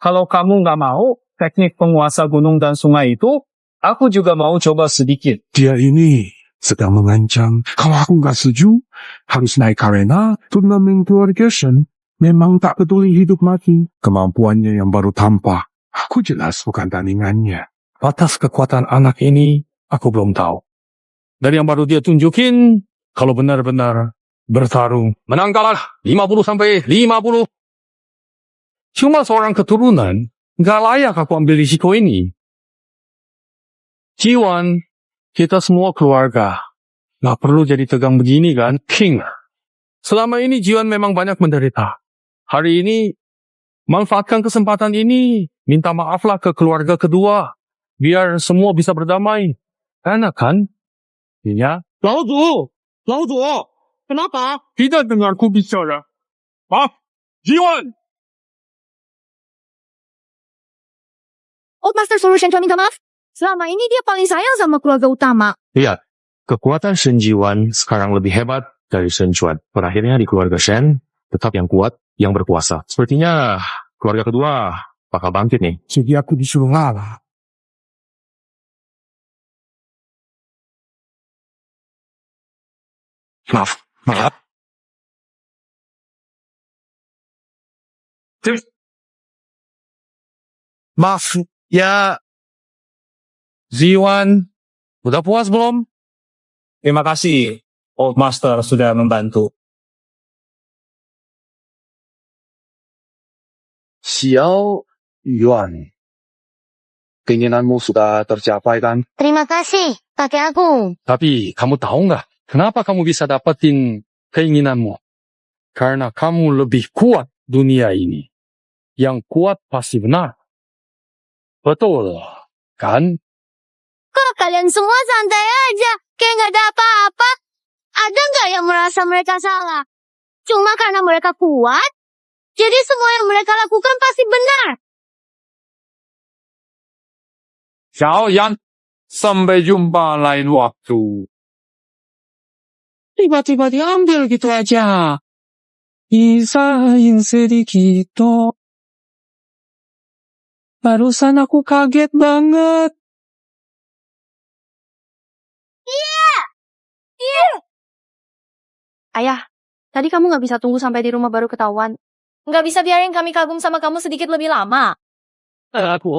kalau kamu nggak mau teknik penguasa gunung dan sungai itu, aku juga mau coba sedikit. Dia ini sedang mengancam. Kalau aku nggak setuju, harus naik arena turnamen keluarga Shen. Memang tak peduli hidup mati. Kemampuannya yang baru tampak. Aku jelas bukan tandingannya. Batas kekuatan anak ini, aku belum tahu. Dari yang baru dia tunjukin, kalau benar-benar bertarung, menang kalah 50-50. Cuma seorang keturunan, nggak layak aku ambil risiko ini. Jiwan, kita semua keluarga. Nggak perlu jadi tegang begini kan, King. Selama ini Jiwan memang banyak menderita. Hari ini, manfaatkan kesempatan ini. Minta maaflah ke keluarga kedua. Biar semua bisa berdamai. Enak kan? Iya. Lao Tzu, kenapa? Tidak dengarku bicara. Maaf, Jiwan! Old Master Solution cuma minta maaf. Selama ini dia paling sayang sama keluarga utama. Lihat, kekuatan Shen Jiwan sekarang lebih hebat dari Shen Chuan. Berakhirnya di keluarga Shen, tetap yang kuat, yang berkuasa. Sepertinya keluarga kedua bakal bangkit nih. Jadi aku disuruh ngalah. Maaf. Maaf, ya. Jiwan, udah puas belum? Terima kasih, Old Master sudah membantu. Xiao Yuan. Keinginanmu sudah tercapai kan? Terima kasih, kakek aku. Tapi kamu tahu nggak, kenapa kamu bisa dapetin keinginanmu? Karena kamu lebih kuat dunia ini. Yang kuat pasti benar. Betul, kan? Kok kalian semua santai aja, kayak nggak ada apa-apa? Ada nggak yang merasa mereka salah? Cuma karena mereka kuat, jadi semua yang mereka lakukan pasti benar. Xiao Yan, sampai jumpa lain waktu. Tiba-tiba diambil gitu aja. Pisahin sedikit. Barusan aku kaget banget. Ayah, tadi kamu nggak bisa tunggu sampai di rumah baru ketahuan. Nggak bisa biarin kami kagum sama kamu sedikit lebih lama. Aku,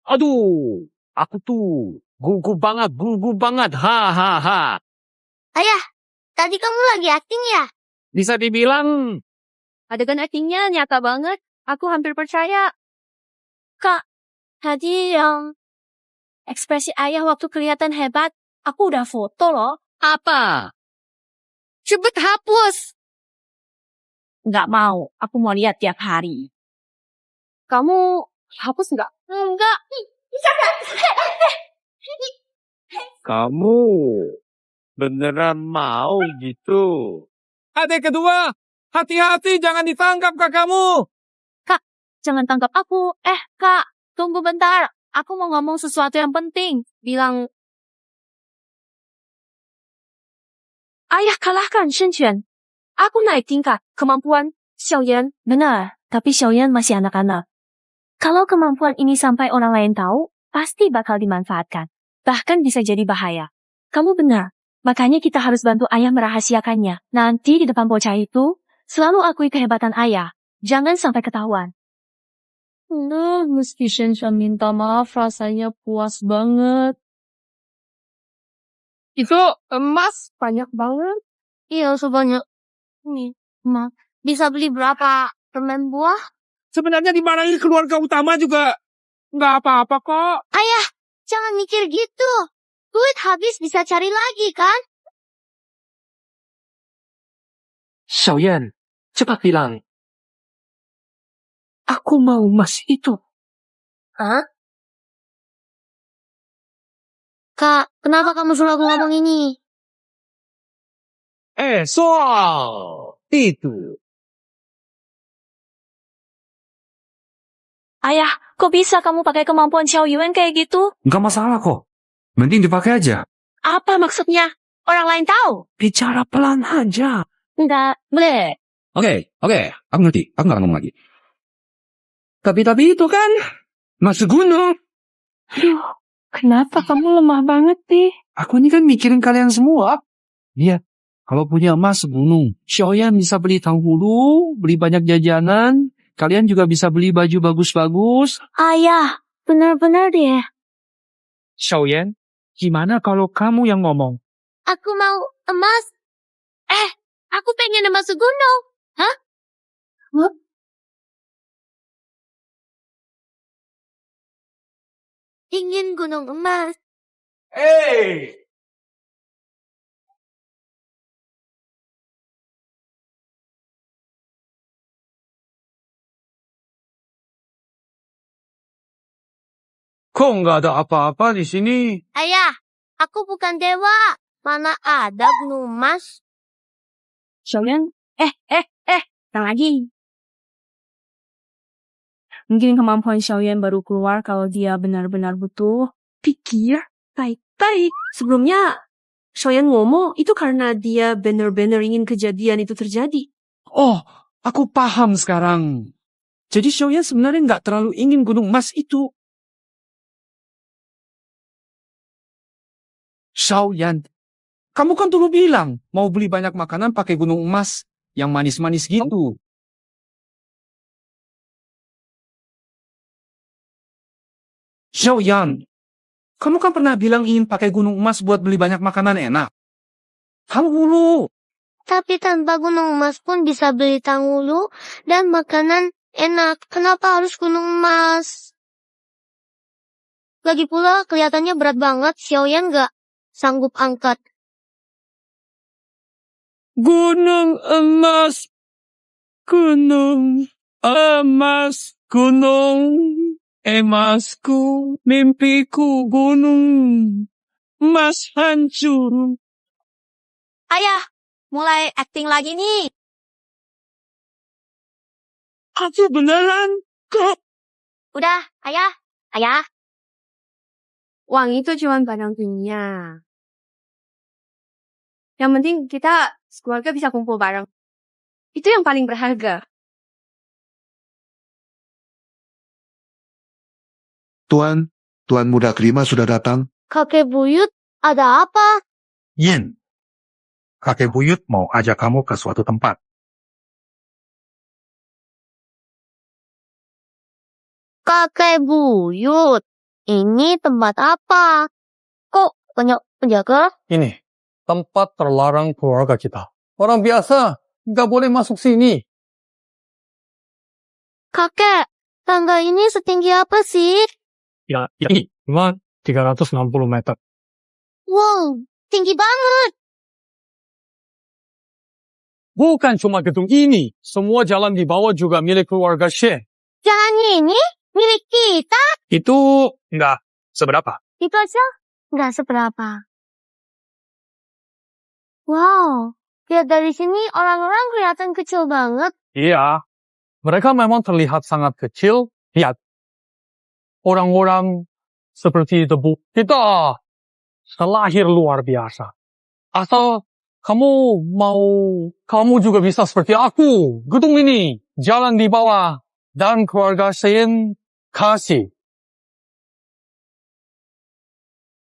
aduh, aku tuh gugup banget, ha. Ayah, tadi kamu lagi acting ya? Bisa dibilang, Adegan aktingnya nyata banget. Aku hampir percaya. Kak, tadi yang ekspresi ayah waktu kelihatan hebat, aku udah foto loh. apa? Cepet hapus. Nggak mau, aku mau lihat tiap hari. Kamu hapus nggak? Enggak. Bisa nggak? Kamu beneran mau gitu? Adik kedua, hati-hati jangan ditangkap kakakmu. Kak, jangan tangkap aku. Kak, tunggu bentar. Aku mau ngomong sesuatu yang penting. Bilang, ayah kalahkan Shen Quan. Aku naik tingkat kemampuan Xiaoyan. Benar, tapi Xiaoyan masih anak-anak. Kalau kemampuan ini sampai orang lain tahu, pasti bakal dimanfaatkan. Bahkan bisa jadi bahaya. Kamu benar. Makanya kita harus bantu ayah merahasiakannya. Nanti di depan bocah itu, selalu akui kehebatan ayah. Jangan sampai ketahuan. Meski Shen Quan minta maaf, rasanya puas banget. Itu emas banyak banget. Iya, sebanyak ini. Ma, bisa beli berapa permen buah? Sebenarnya dimarahin keluarga utama juga nggak apa-apa kok. Ayah, jangan mikir gitu. Duit habis bisa cari lagi kan? Xiaoyan, cepat bilang. Aku mau emas itu. Hah? Kak, kenapa kamu suruh aku ngomong ini? Soal itu. Ayah, kok bisa kamu pakai kemampuan Xiao Yuan kayak gitu? Nggak masalah kok. Mending dipakai aja. Apa maksudnya? Orang lain tahu? Bicara pelan aja. Enggak, boleh. Oke. Aku ngerti. Aku nggak ngomong lagi. Tapi itu kan masuk gunung. Aduh, kenapa kamu lemah banget nih? Aku ini kan mikirin kalian semua. Iya. Kalau punya emas segunung, Xiaoyan bisa beli tang hulu, beli banyak jajanan. Kalian juga bisa beli baju bagus-bagus. Ayah, benar-benar deh. Xiaoyan, gimana kalau kamu yang ngomong? Aku mau emas. Aku pengen emas segunung. Hah? Ingin gunung emas. Kok nggak ada apa-apa di sini? Ayah, aku bukan dewa. Mana ada gunung emas? Xiaoyan, datang lagi. Mungkin kemampuan Xiaoyan baru keluar kalau dia benar-benar butuh pikir baik-baik. Sebelumnya, Xiaoyan ngomong itu karena dia benar-benar ingin kejadian itu terjadi. Oh, aku paham sekarang. Jadi Xiaoyan sebenarnya nggak terlalu ingin gunung emas itu. Xiaoyan, kamu kan dulu bilang mau beli banyak makanan pakai gunung emas yang manis-manis gitu. Xiaoyan, kamu kan pernah bilang ingin pakai gunung emas buat beli banyak makanan enak. Kamu dulu. Tapi tanpa gunung emas pun bisa beli tanggulu dan makanan enak. Kenapa harus gunung emas? Lagi pula kelihatannya berat banget. Xiaoyan nggak sanggup angkat. Gunung emas, gunung emas, gunung emasku, mimpiku gunung emas hancur. Ayah, mulai acting lagi nih. Aku beneran kok. Udah, ayah. Uang itu cuma barang dunia. Yang penting kita sekeluarga bisa kumpul bareng. Itu yang paling berharga. Tuan, Tuan muda kelima sudah datang. Kakek buyut, ada apa? Yin, kakek buyut mau ajak kamu ke suatu tempat. Kakek buyut, ini tempat apa? Kok banyak penjaga? Ini, tempat terlarang keluarga kita. Orang biasa nggak boleh masuk sini. Kakek, tangga ini setinggi apa sih? Ya, cuma 360 meter. Wow, tinggi banget. Bukan cuma gedung ini. Semua jalan di bawah juga milik keluarga Shen. Jalan ini milik kita. Itu nggak seberapa. Itu aja nggak seberapa. Wow, lihat dari sini orang-orang kelihatan kecil banget. Iya, mereka memang terlihat sangat kecil. Lihat, orang-orang seperti debu. Kita selahir luar biasa. Asal kamu juga bisa seperti aku. Gedung ini, jalan di bawah, dan keluarga Shen kasih.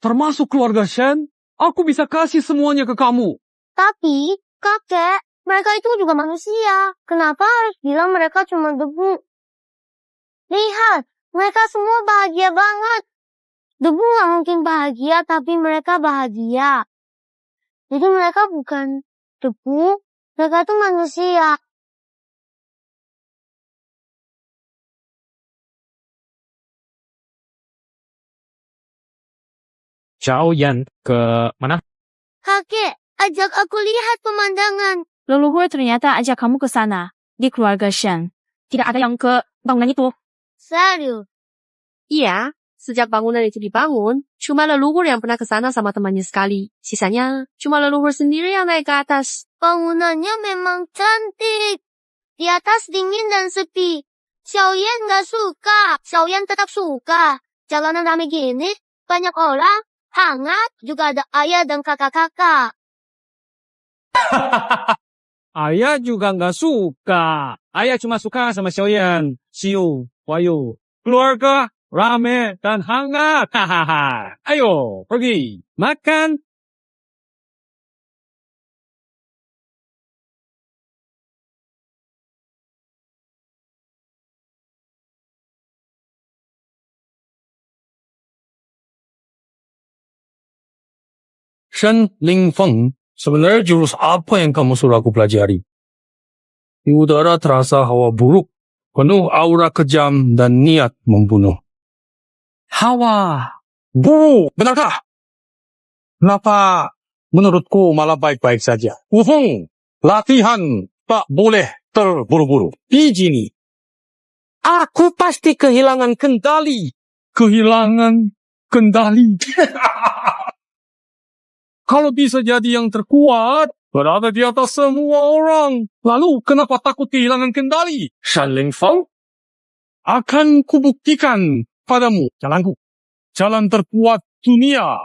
Termasuk keluarga Shen, aku bisa kasih semuanya ke kamu. Tapi, kakek, mereka itu juga manusia. Kenapa harus bilang mereka cuma debu? Lihat, mereka semua bahagia banget. Debu nggak mungkin bahagia, tapi mereka bahagia. Jadi mereka bukan debu, mereka tuh manusia. Xiao Yan ke mana? Kakek, ajak aku lihat pemandangan. Leluhur ternyata ajak kamu ke sana, di keluarga Shen. Tidak ada yang ke bangunan itu. Serius? Iya, sejak bangunan itu dibangun, cuma leluhur yang pernah ke sana sama temannya sekali. Sisanya, cuma leluhur sendiri yang naik ke atas. Bangunannya memang cantik. Di atas dingin dan sepi. Xiaoyan nggak suka. Xiaoyan tetap suka. Jalanan rame gini, banyak orang, hangat, juga ada ayah dan kakak-kakak. Ayah juga nggak suka. Ayah cuma suka sama Xiaoyan, Xiu, Wayu. Keluarga, rame, dan hangat. Hahaha. Ayo, pergi. Makan. Shen Lingfeng, sebenarnya jurus apa yang kamu suruh aku pelajari? Di udara terasa hawa buruk, penuh aura kejam dan niat membunuh. Hawa buruk, benarkah? Kenapa menurutku malah baik-baik saja? Wufeng, latihan tak boleh terburu-buru. Begini, aku pasti kehilangan kendali. Kehilangan kendali. Kalau bisa jadi yang terkuat, berada di atas semua orang. Lalu kenapa takut kehilangan kendali? Shen Lingfeng, akan kubuktikan padamu jalanku. Jalan terkuat dunia.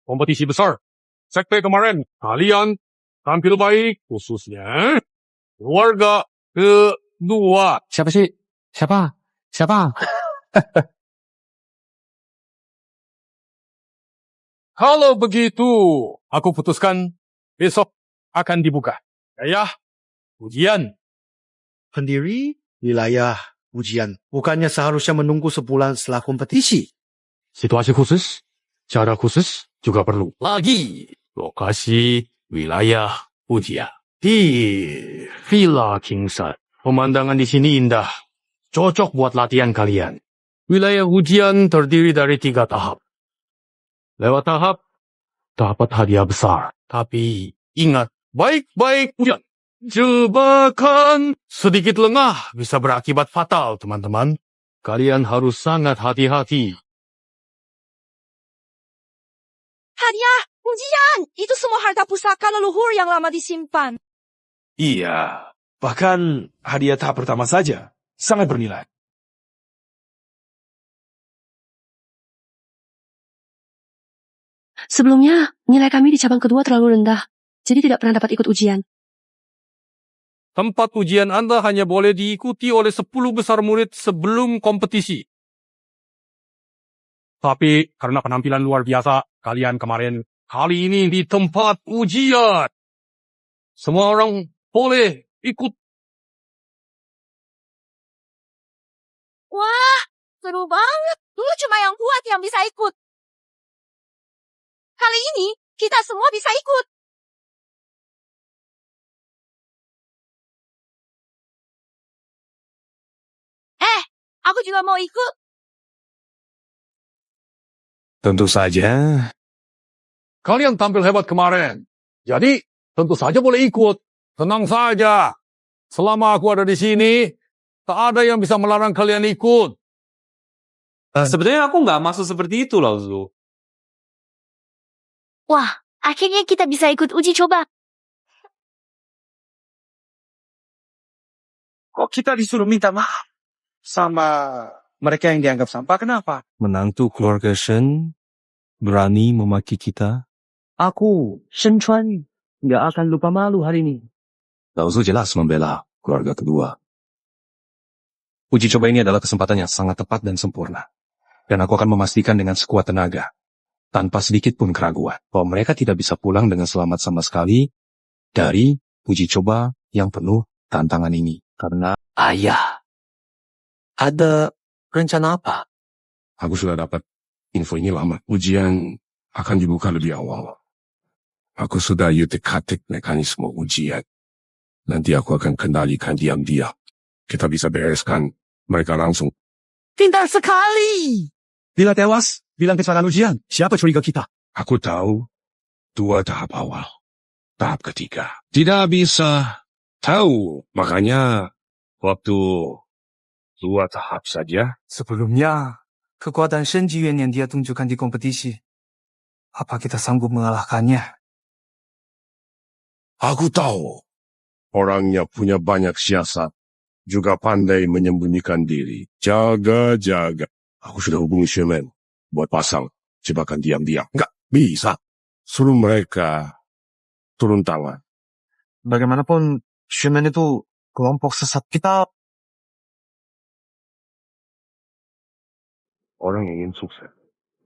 Kompetisi besar. Sekte kemarin, kalian tampil baik, khususnya keluarga kedua. Siapa sih? Siapa? Kalau begitu, aku putuskan besok akan dibuka. Wilayah ujian. Pendiri wilayah ujian. Bukannya seharusnya menunggu sebulan setelah kompetisi. Situasi khusus, cara khusus juga perlu. Lagi, lokasi wilayah ujian. Di Villa Kingsat. Pemandangan di sini indah. Cocok buat latihan kalian. Wilayah ujian terdiri dari 3 tahap. Lewat tahap, dapat hadiah besar. Tapi ingat, baik-baik ujian. Jebakan sedikit lengah bisa berakibat fatal, teman-teman. Kalian harus sangat hati-hati. Hadiah, ujian! Itu semua harta pusaka leluhur yang lama disimpan. Iya, bahkan hadiah tahap pertama saja sangat bernilai. Sebelumnya, nilai kami di cabang kedua terlalu rendah, jadi tidak pernah dapat ikut ujian. tempat ujian Anda hanya boleh diikuti oleh 10 besar murid sebelum kompetisi. Tapi karena penampilan luar biasa kalian kemarin, kali ini di tempat ujian, semua orang boleh ikut. Wah, seru banget. Dulu cuma yang kuat yang bisa ikut. Kali ini, kita semua bisa ikut. Aku juga mau ikut. Tentu saja. Kalian tampil hebat kemarin. Jadi, tentu saja boleh ikut. Tenang saja. Selama aku ada di sini, tak ada yang bisa melarang kalian ikut. Sebenarnya aku nggak maksud seperti itu loh, Zu. Wah, akhirnya kita bisa ikut uji coba. Kok kita disuruh minta maaf sama mereka yang dianggap sampah? Kenapa? Menantu keluarga Shen berani memaki kita. Aku, Shen Chuan, nggak akan lupa malu hari ini. Lao Zu jelas membela keluarga kedua. Uji coba ini adalah kesempatan yang sangat tepat dan sempurna. Dan aku akan memastikan dengan sekuat tenaga, tanpa sedikit pun keraguan, bahwa mereka tidak bisa pulang dengan selamat sama sekali dari uji coba yang penuh tantangan ini. Karena Ayah, ada rencana apa? Aku sudah dapat info ini lama. Ujian akan dibuka lebih awal. Aku sudah utik-atik mekanisme ujian. Nanti aku akan kendalikan diam-diam. Kita bisa bereskan mereka langsung. Pintar sekali. Bila tewas, bilang kecelakaan ujian. Siapa curiga kita? Aku tahu 2 tahap awal. Tahap ketiga tidak bisa tahu. Makanya waktu 2 tahap saja. Sebelumnya, kekuatan Shen Jiyuan yang dia tunjukkan di kompetisi. Apa kita sanggup mengalahkannya? Aku tahu orangnya punya banyak siasat. Juga pandai menyembunyikan diri. Jaga-jaga. Aku sudah hubungi Sherman buat pasang jebakan diam-diam. Nggak bisa. Suruh mereka turun tangan. Bagaimanapun, Sherman itu kelompok sesat kita. Orang yang ingin sukses,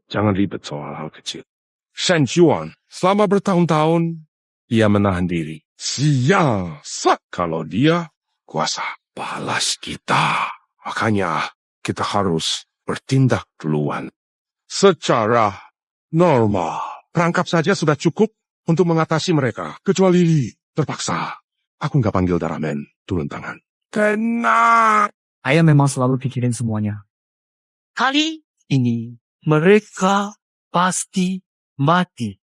jangan ribet soal hal kecil. Shen Juan, selama bertahun-tahun, ia menahan diri. Sial, kalau dia kuasa balas kita. Makanya kita harus bertindak duluan. Secara normal, perangkap saja sudah cukup untuk mengatasi mereka. Kecuali terpaksa. Aku nggak panggil Daramen, turun tangan. Tenang. Ayah memang selalu pikirin semuanya. Kali ini, mereka pasti mati.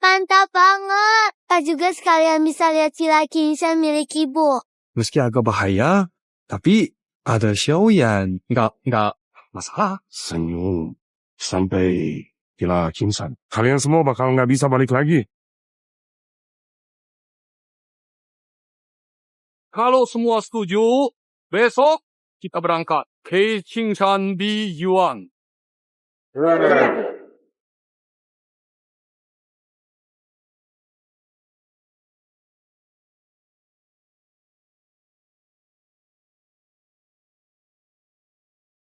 Mantap banget. Kak juga sekalian bisa lihat si laki Shen milik ibu. Meski agak bahaya, tapi ada Xiaoyan. Nggak masalah. Senyum. Sampai gila kimsan. Kalian semua bakal nggak bisa balik lagi. Kalau semua setuju, besok kita berangkat ke Qingshan Bi Yuan.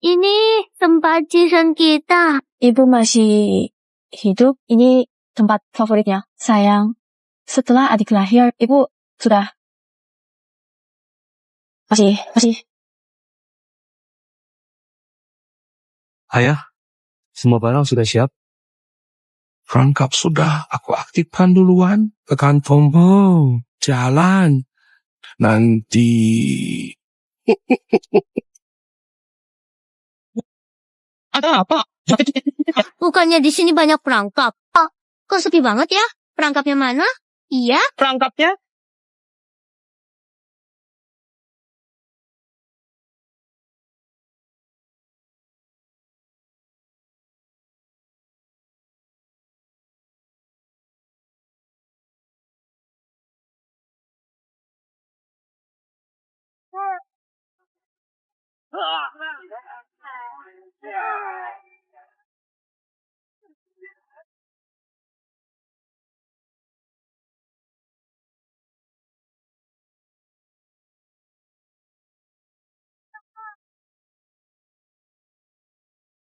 Ini tempat Jason kita. Ibu masih hidup. Ini tempat favoritnya. Sayang, setelah adik lahir, ibu sudah masih. Ayah, semua barang sudah siap. Perangkap sudah aku aktifkan duluan. Tekan tombol. Jalan. Nanti. Ada apa? Bukannya di sini banyak perangkap. Oh, kok sepi banget ya? Perangkapnya mana? Iya? Perangkapnya?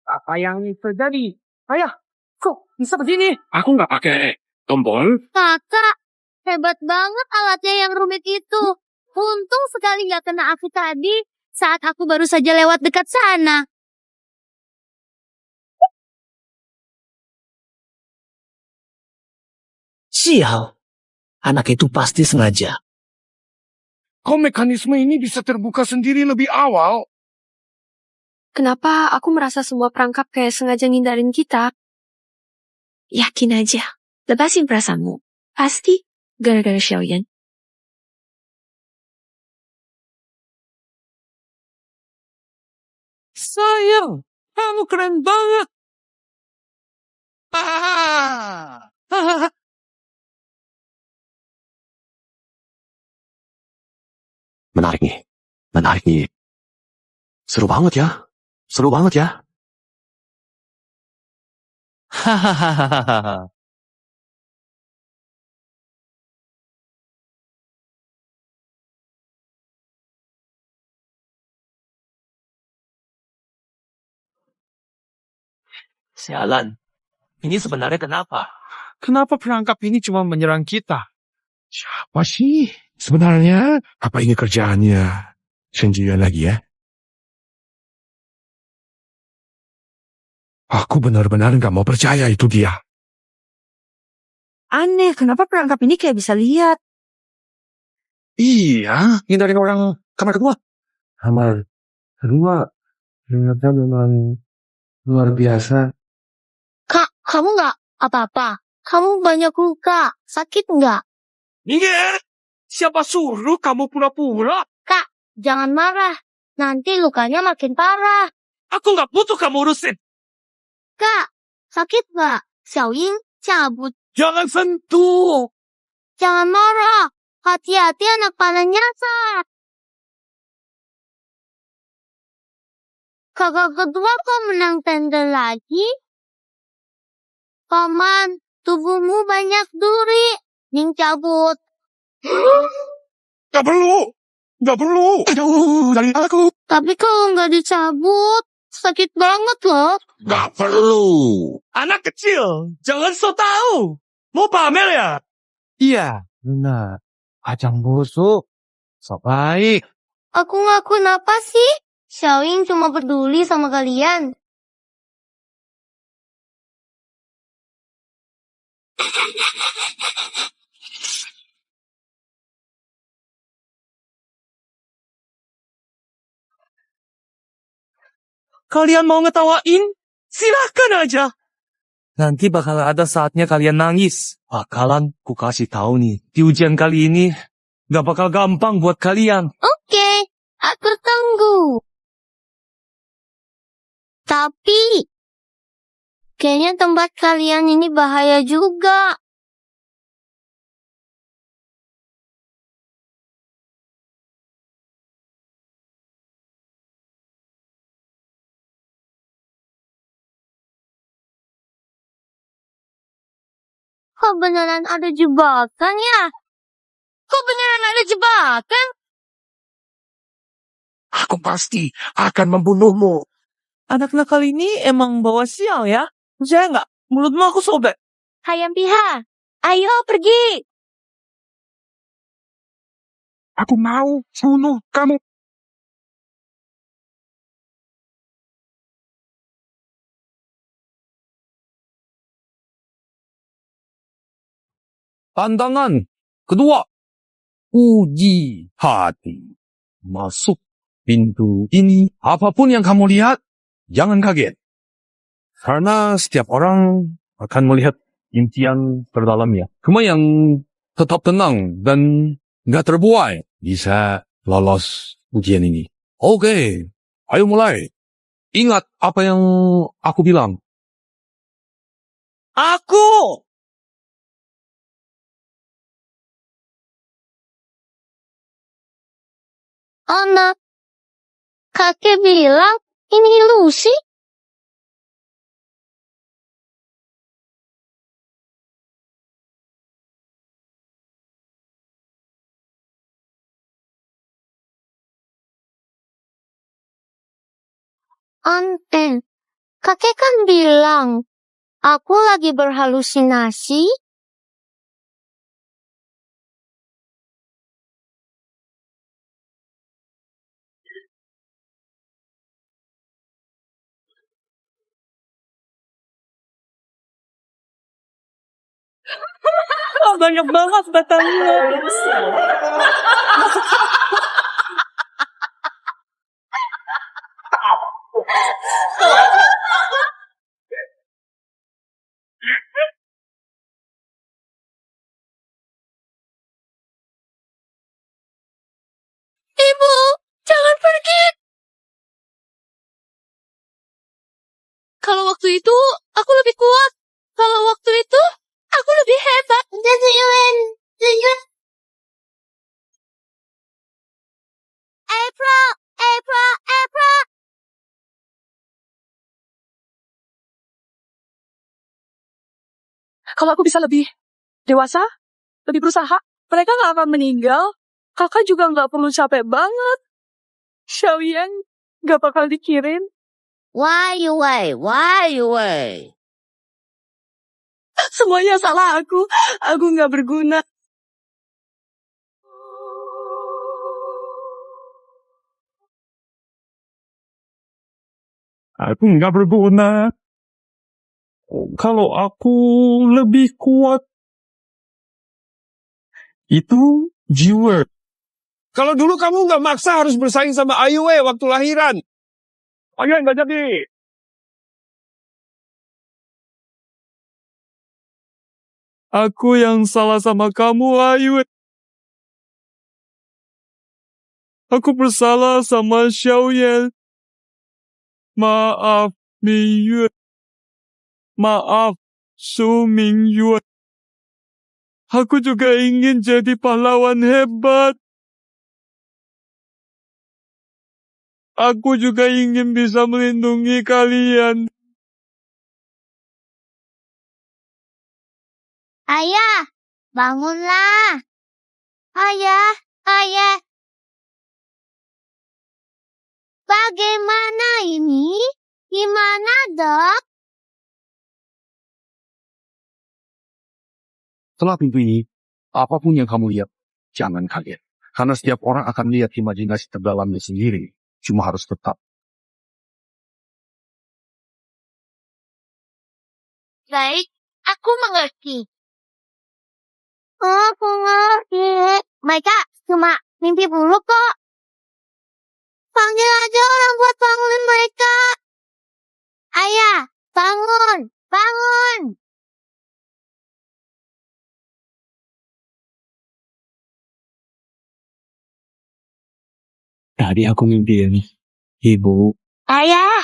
Apa yang terjadi? Ayah, kok bisa begini? Aku nggak pakai tombol. Kakak, hebat banget alatnya yang rumit itu. Untung sekali nggak kena aku tadi saat aku baru saja lewat dekat sana. Sial, anak itu pasti sengaja. Kok mekanisme ini bisa terbuka sendiri lebih awal? Kenapa aku merasa semua perangkap kayak sengaja ngindarin kita? Yakin aja. Lepasin perasaanmu. Pasti gara-gara Xiaoyan. Sayang, kamu keren banget. Menarik nih. Menarik nih. Seru banget ya. Seru banget ya. Hahaha. Sialan. Ini sebenarnya kenapa? Kenapa perangkap ini cuma menyerang kita? Apa sih? Sebenarnya, apa ini kerjaannya Shen Ziyuan lagi ya? Aku benar-benar nggak mau percaya itu dia. Aneh, kenapa perangkap ini kayak bisa lihat? Iya, ngindarin orang kamar kedua. Kamar kedua, ternyata memang luar biasa. Kak, kamu nggak apa-apa? Kamu banyak luka. Sakit nggak? Iya, siapa suruh kamu pura-pura? Kak, jangan marah. Nanti lukanya makin parah. Aku nggak butuh kamu urusin. Kak, sakit nggak? Xiaoying, cabut. Jangan sentuh. Jangan marah. Hati-hati anak panah nyasar. Kakak kedua kok menang tender lagi? Paman, tubuhmu banyak duri. Ning cabut. Nggak perlu. Nggak perlu. Jauh dari aku. Tapi kalau nggak dicabut, sakit banget loh. Nggak perlu. Anak kecil, jangan so tahu. Mau pamer ya? Iya, benar. Kacang busuk. So baik. Aku ngakuin apa sih? Xiaoying cuma peduli sama kalian. Kalian mau ngetawain? Silahkan aja. Nanti bakal ada saatnya kalian nangis. Bakalan ku kasih tahu nih. Di ujian kali ini, gak bakal gampang buat kalian. Oke, aku tunggu. Tapi, kayaknya tempat kalian ini bahaya juga. Kok beneran ada jebakan ya? Kok beneran ada jebakan? Aku pasti akan membunuhmu. Anak nakal ini emang bawa sial ya? Percaya nggak? Mulutmu aku sobek. Hayam Piha, ayo pergi. Aku mau bunuh kamu. Tantangan kedua. Uji hati. Masuk pintu ini. Apapun yang kamu lihat, jangan kaget. Karena setiap orang akan melihat impian terdalamnya. Cuma yang tetap tenang dan nggak terbuai bisa lolos ujian ini. Oke, ayo mulai. Ingat apa yang aku bilang. Aku! Anak, kakek bilang ini ilusi. Anten, Kakek kan bilang, aku lagi berhalusinasi. Banyak banget batangnya. Ibu, jangan pergi. Kalau waktu itu, aku lebih kuat. Kalau waktu itu, aku lebih hebat. April, April, April. Kalau aku bisa lebih dewasa, lebih berusaha, mereka gak akan meninggal. Kakak juga gak perlu capek banget. Xiaoyan gak bakal dikirim. Why you way? Semuanya salah aku. Aku gak berguna. Aku nggak berguna. Kalau aku lebih kuat, itu jiwa. Kalau dulu kamu nggak maksa harus bersaing sama Ayu waktu lahiran. Ayo nggak jadi. Aku yang salah sama kamu, Ayu. Aku bersalah sama Xiaoyan. Maaf, Mingyue. Maaf, Su Mingyue. Aku juga ingin jadi pahlawan hebat. Aku juga ingin bisa melindungi kalian. Ayah, bangunlah. Ayah. Bagaimana ini? Gimana, Dok? Setelah pintu ini, apapun yang kamu lihat, jangan kaget. Karena setiap orang akan lihat imajinasi terdalamnya sendiri. Cuma harus tetap. Baik, aku mengerti. Aku ngerti. Mereka cuma mimpi buruk kok. Panggil aja orang buat bangunin mereka. Ayah, bangun. Tadi aku mimpiin ibu. Ayah,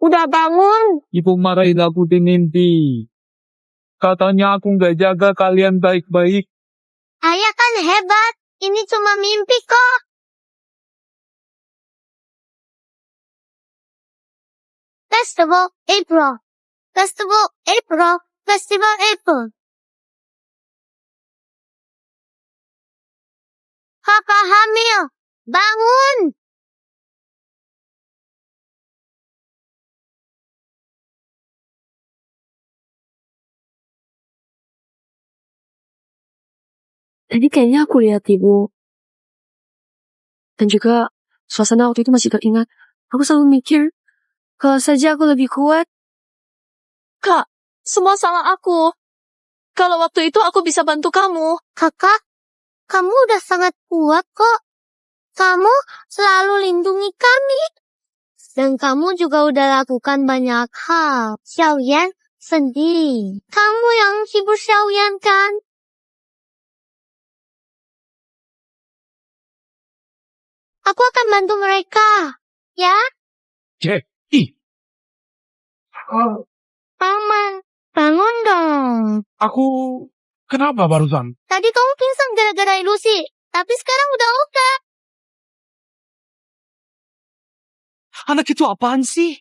udah bangun. Ibu marahin aku di mimpi. Katanya aku nggak jaga kalian baik-baik. Ayah kan hebat. Ini cuma mimpi kok. Festival April. Kakak hamil. Bangun. Ini kayaknya aku lihat ibu. Dan juga suasana waktu itu masih teringat. Aku selalu mikir, kalau saja aku lebih kuat. Kak, semua salah aku. Kalau waktu itu aku bisa bantu kamu. Kakak, kamu udah sangat kuat kok. Kamu selalu lindungi kami. Dan kamu juga udah lakukan banyak hal. Xiaoyan sedih. Kamu yang hibur Xiaoyan kan? Aku akan bantu mereka. Ya? Paman, bangun dong. Aku kenapa barusan? Tadi kamu pingsan gara-gara ilusi. Tapi sekarang udah oke. Anak itu apaan sih?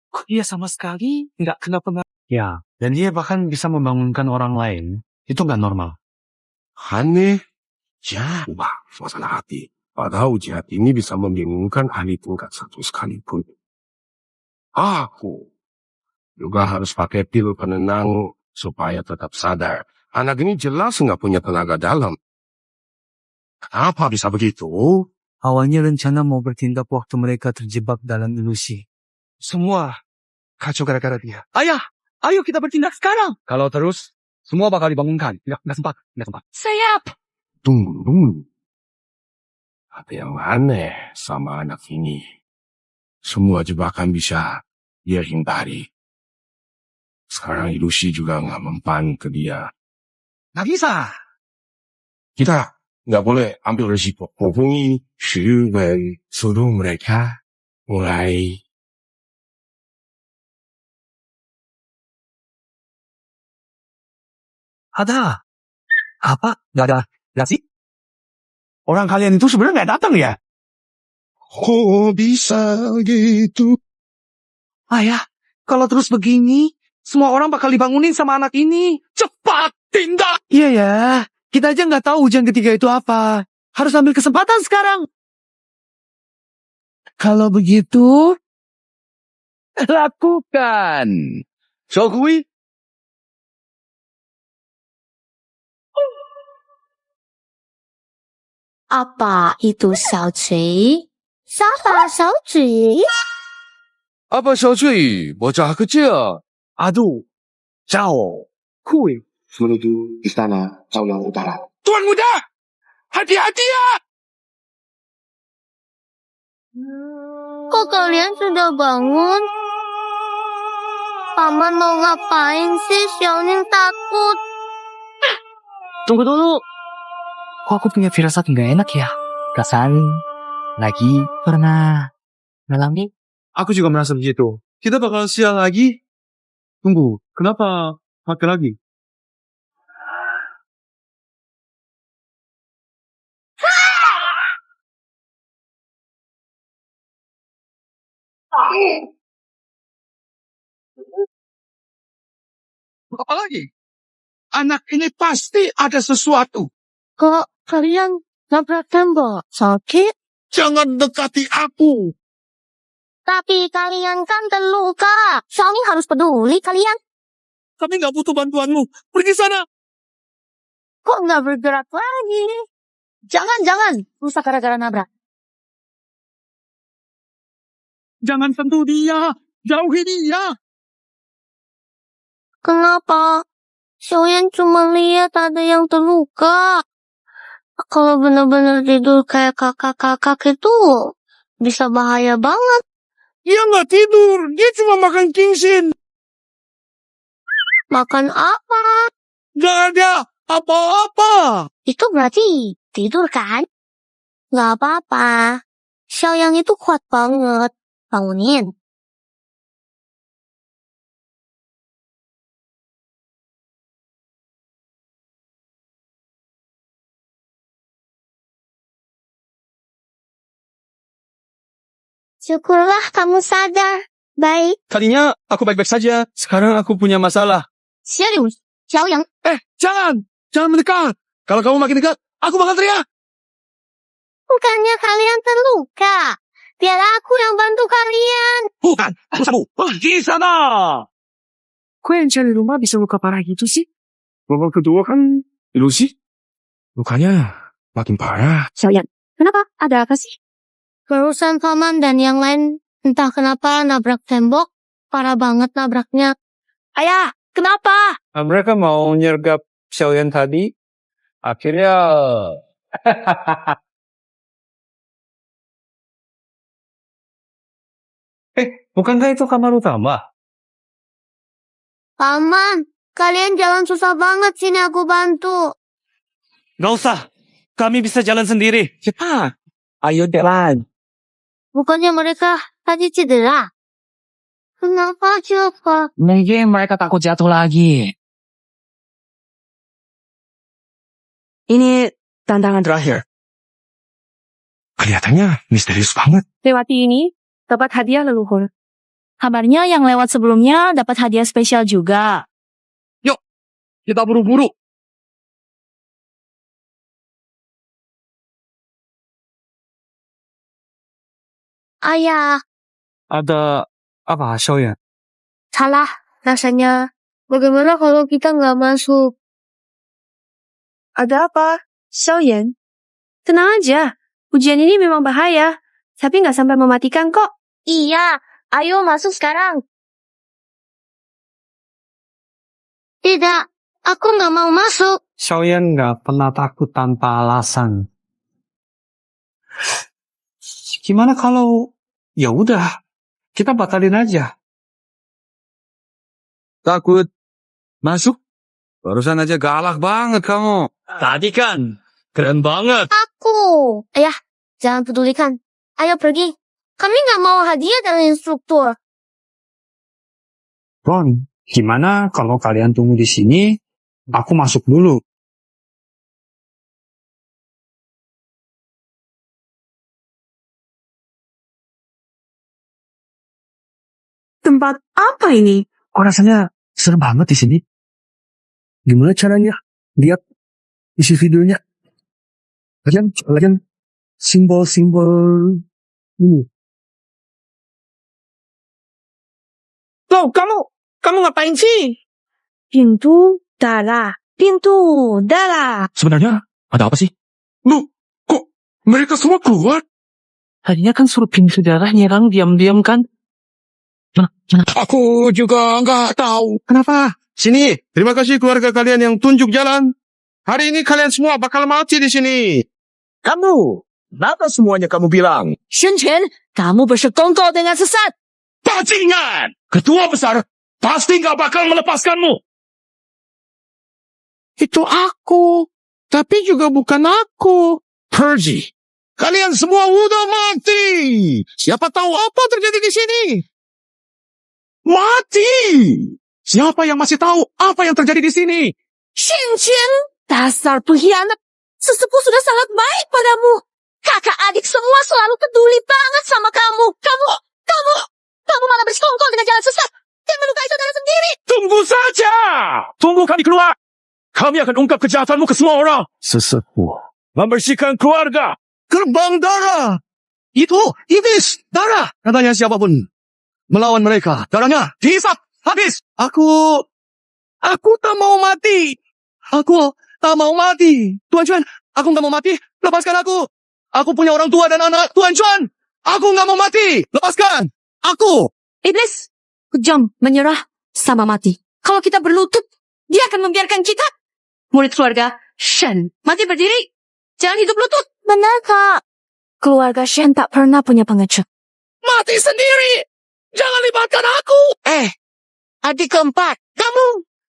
Kok dia sama sekali nggak kenapa-napa? Ya, dan dia bahkan bisa membangunkan orang lain. Itu nggak normal. Aneh. Ubah suasana hati. Padahal uji hati ini bisa membingungkan ahli tingkat 1 sekalipun. Aku juga harus pakai pil penenang supaya tetap sadar. Anak ini jelas nggak punya tenaga dalam. Kenapa bisa begitu? Awalnya rencana mau bertindak waktu mereka terjebak dalam ilusi. Semua kacau gara-gara dia. Ayah, ayo kita bertindak sekarang. Kalau terus, semua bakal dibangunkan. Nggak sempat. Sayap! Tunggu. Ada yang aneh sama anak ini. Semua jebakan bisa dia hindari. Sekarang ilusi juga nggak mempan ke dia. Nggak bisa. Kita nggak boleh ambil risiko. Hubungi Xu Wei, suruh mereka mulai. Ada. Apa? Gak ada. Gak sih? Orang kalian itu sebenarnya nggak datang ya? Kok bisa gitu? Ayah, kalau terus begini, semua orang bakal dibangunin sama anak ini. Cepat tindak. Iya ya, kita aja nggak tahu ujian ketiga itu apa. Harus ambil kesempatan sekarang. Kalau begitu, Lakukan. Shogui. Apa itu Xiao Cui? Siapa Xiao Cui? Apa Xiao Cui? Bocah kecil. Aduh. Cao. Kui. Menuju istana Caoyang Utara. Tuan muda, hati-hati ya! Kok kalian sudah bangun? Paman mau ngapain sih? Xiaoning takut. tunggu dulu. Kok aku punya firasat nggak enak ya? Perasaan lagi pernah ngalami. Aku juga merasa begitu. Kita bakal sial lagi. Tunggu, kenapa pakai lagi? Apa lagi? Anak ini pasti ada sesuatu. Kok kalian nabrak tembok? Sakit? Jangan dekati aku. Tapi kalian kan terluka. Xiaoning harus peduli kalian. Kami nggak butuh bantuanmu. Pergi sana. Kok nggak bergerak lagi? Jangan. Rusak gara-gara nabrak. Jangan sentuh dia. Jauhi dia. Kenapa? Xiaoyan cuma lihat ada yang terluka. Kalau benar-benar tidur kayak kakak-kakak itu bisa bahaya banget. Dia nggak tidur. Dia cuma makan kingsin. Makan apa? Nggak ada apa-apa. Itu berarti tidur kan? Nggak apa-apa. Xiaoyang itu kuat banget. Bangunin. Syukurlah kamu sadar. Baik. Tadinya aku baik-baik saja. Sekarang aku punya masalah. Serius, Xiaoyang. Jangan mendekat. Kalau kamu makin dekat, aku bakal teriak. Bukannya kalian terluka. Biar aku yang bantu kalian. Bukan, aku sabu. Pergi sana. Kok yang cari rumah bisa luka parah gitu sih? Babak kedua kan ilusi. Lukanya makin parah. Xiaoyang, kenapa? Ada apa sih? Barusan paman dan yang lain entah kenapa nabrak tembok. Parah banget nabraknya. Ayah, kenapa? Mereka mau nyergap Xiaoyan tadi. Akhirnya... bukankah itu kamar utama? Paman, kalian jalan susah banget sini aku bantu. Gak usah. Kami bisa jalan sendiri. Cepat. Ayo jalan. Bukannya mereka tadi cedera? Kenapa coba? Mungkin mereka takut jatuh lagi. Ini tantangan terakhir. Kelihatannya misterius banget. Lewati ini, dapat hadiah leluhur. Kabarnya yang lewat sebelumnya dapat hadiah spesial juga. Kita buru-buru. Ayah, Ada Apa, Xiaoyan? Salah rasanya. Bagaimana kalau kita nggak masuk? Ada apa? Xiaoyan? Tenang aja. Ujian ini memang bahaya. Tapi nggak sampai mematikan kok. Iya, ayo masuk sekarang. Tidak, aku nggak mau masuk. Xiaoyan nggak pernah takut tanpa alasan. Gimana kalau ya udah kita batalin aja? Takut masuk? Barusan aja galak banget kamu. Tadi kan keren banget. Aku. Ayah, jangan pedulikan. Ayo pergi. Kami nggak mau hadiah dari instruktur. Ron, gimana kalau kalian tunggu di sini? Aku masuk dulu. Tempat apa ini? Kok rasanya serem banget di sini? Gimana caranya? Lihat isi videonya. Lagian simbol-simbol ini. Loh, kamu ngapain sih? Pintu darah. Sebenarnya ada apa sih? Loh, kok mereka semua keluar? Tadinya kan suruh pintu darah nyerang diam-diam kan? Aku juga nggak tahu. Kenapa? Sini, terima kasih keluarga kalian yang tunjuk jalan. Hari ini kalian semua bakal mati di sini. Kamu, kenapa semuanya kamu bilang? Shen Quan, kamu bersekongkol dengan sesat. Bajingan! Ketua besar pasti nggak bakal melepaskanmu. Itu aku. Tapi juga bukan aku. Pergi. Kalian semua udah mati. Siapa tahu apa terjadi di sini? Mati! Siapa yang masih tahu apa yang terjadi di sini? Shen Quan, dasar pengkhianat. Sesepuh sudah sangat baik padamu. Kakak adik semua selalu peduli banget sama kamu. Kamu malah bersekongkol dengan jalan sesat dan melukai saudara sendiri. Tunggu saja! Tunggu kami keluar. Kami akan ungkap kejahatanmu ke semua orang. Sesepuh. Membersihkan keluarga. Gerbang darah. Itu iblis darah. Katanya siapapun melawan mereka, darahnya dihisap habis. Aku tak mau mati. Aku tak mau mati. Tuan Chuan, aku nggak mau mati. Lepaskan aku. Aku punya orang tua dan anak. Tuan Chuan, aku nggak mau mati. Lepaskan aku. Iblis, kejam, menyerah, sama mati. Kalau kita berlutut, dia akan membiarkan kita. Murid keluarga, Shen, mati berdiri. Jangan hidup lutut. Benar, Kak. Keluarga Shen tak pernah punya pengecut. Mati sendiri. Jangan libatkan aku. Adik keempat, kamu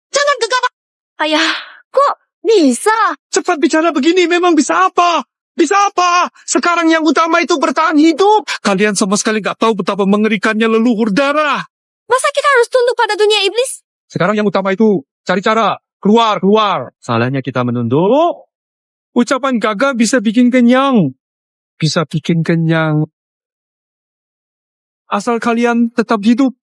jangan gegabah. Ayah, kok bisa? Cepat bicara begini memang bisa apa? Bisa apa? Sekarang yang utama itu bertahan hidup. Kalian sama sekali nggak tahu betapa mengerikannya leluhur darah. Masa kita harus tunduk pada dunia iblis? Sekarang yang utama itu cari cara. Keluar. Salahnya kita menunduk. Ucapan gagah bisa bikin kenyang. Asal kalian tetap hidup.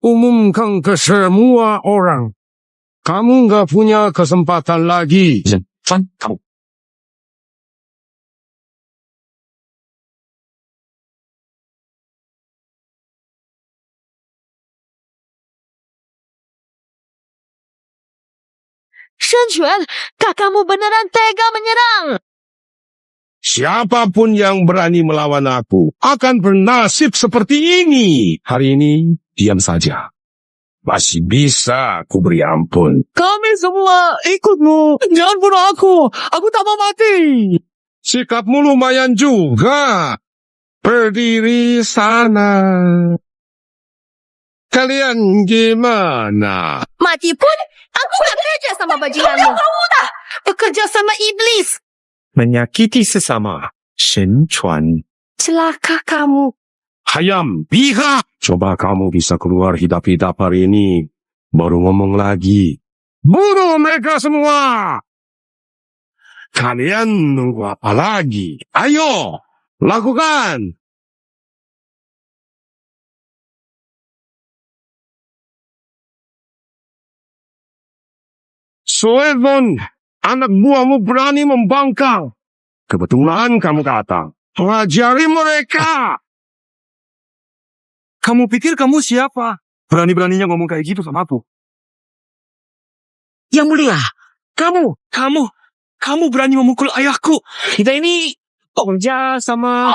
Umumkan ke semua orang. Kamu nggak punya kesempatan lagi. Fan, kamu. Shen Quan, kakakmu beneran tega menyerang. Siapapun yang berani melawan aku akan bernasib seperti ini. Hari ini, diam saja. Masih bisa aku beri ampun. Kami semua ikutmu. Jangan bunuh aku. Aku tak mau mati. Sikapmu lumayan juga. Berdiri sana. Kalian gimana? Mati pun, aku gak kerja sama bajinganmu. Bekerja sama iblis. Menyakiti sesama. Shen Chuan. Celaka kamu. Hayam, pihak. Coba kamu bisa keluar hidup-hidup hari ini. Baru ngomong lagi. Bunuh mereka semua. Kalian nunggu apa lagi? Ayo, lakukan. Suedon, anak buahmu berani membangkang. Kebetulan kamu datang. Pelajari mereka. Kamu pikir kamu siapa? Berani-beraninya ngomong kayak gitu sama aku. Yang mulia, kamu berani memukul ayahku. Kita ini kerja sama.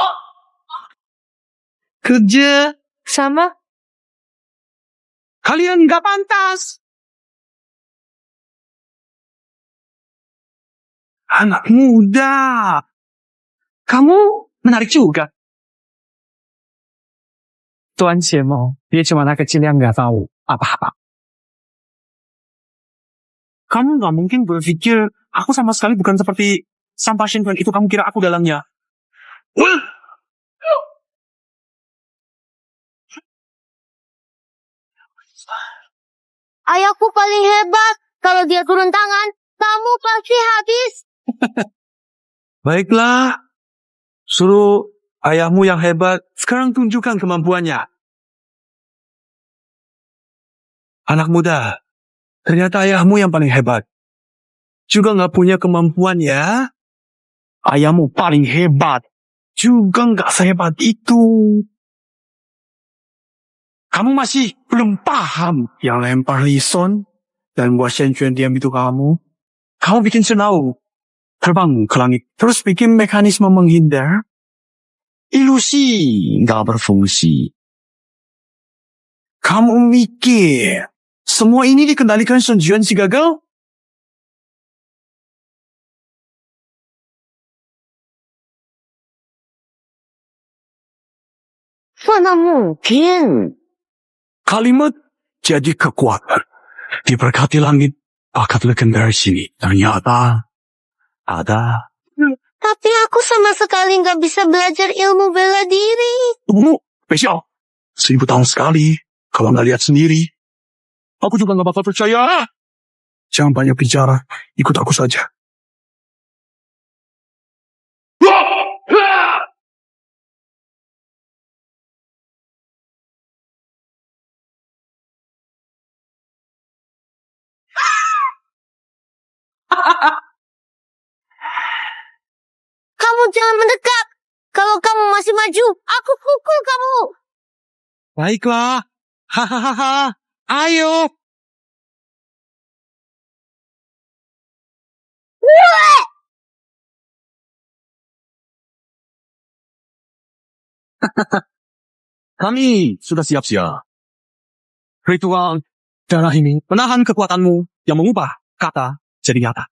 Kerja Sama? Kalian gak pantas. anak muda. Kamu menarik juga. Tuan Xiemo, dia cuma anak kecil yang nggak tahu apa-apa. Kamu gak mungkin berpikir aku sama sekali bukan seperti sampah Shenhuan itu kamu kira aku dalangnya. Ayahku paling hebat. Kalau dia turun tangan, kamu pasti habis. Baiklah. Suruh ayahmu yang hebat sekarang tunjukkan kemampuannya. Anak muda, ternyata ayahmu yang paling hebat. Juga nggak punya kemampuan ya? Ayahmu paling hebat. Juga gak sehebat itu. Kamu masih belum paham. Yang lempar Lison dan buat Shen diam itu kamu. Kamu bikin senau. Terbang ke langit. Terus bikin mekanisme menghindar. Ilusi gak berfungsi. Kamu mikir semua ini dikendalikan Shen Juan si gagal? Mana mungkin? Kalimat jadi kekuatan. Diberkati langit bakat legendaris ini. Ternyata ada. Tapi aku sama sekali nggak bisa belajar ilmu bela diri. Tunggu, spesial. 1000 tahun sekali. Kalau nggak lihat sendiri. Aku juga gak bakal percaya. Jangan banyak bicara. Ikut aku saja. Kamu jangan mendekat. Kalau kamu masih maju, aku pukul kamu. Baiklah. Hahaha. Ayo. Kami sudah siap-siap. Ritual darah ini menahan kekuatanmu yang mengubah kata jadi nyata.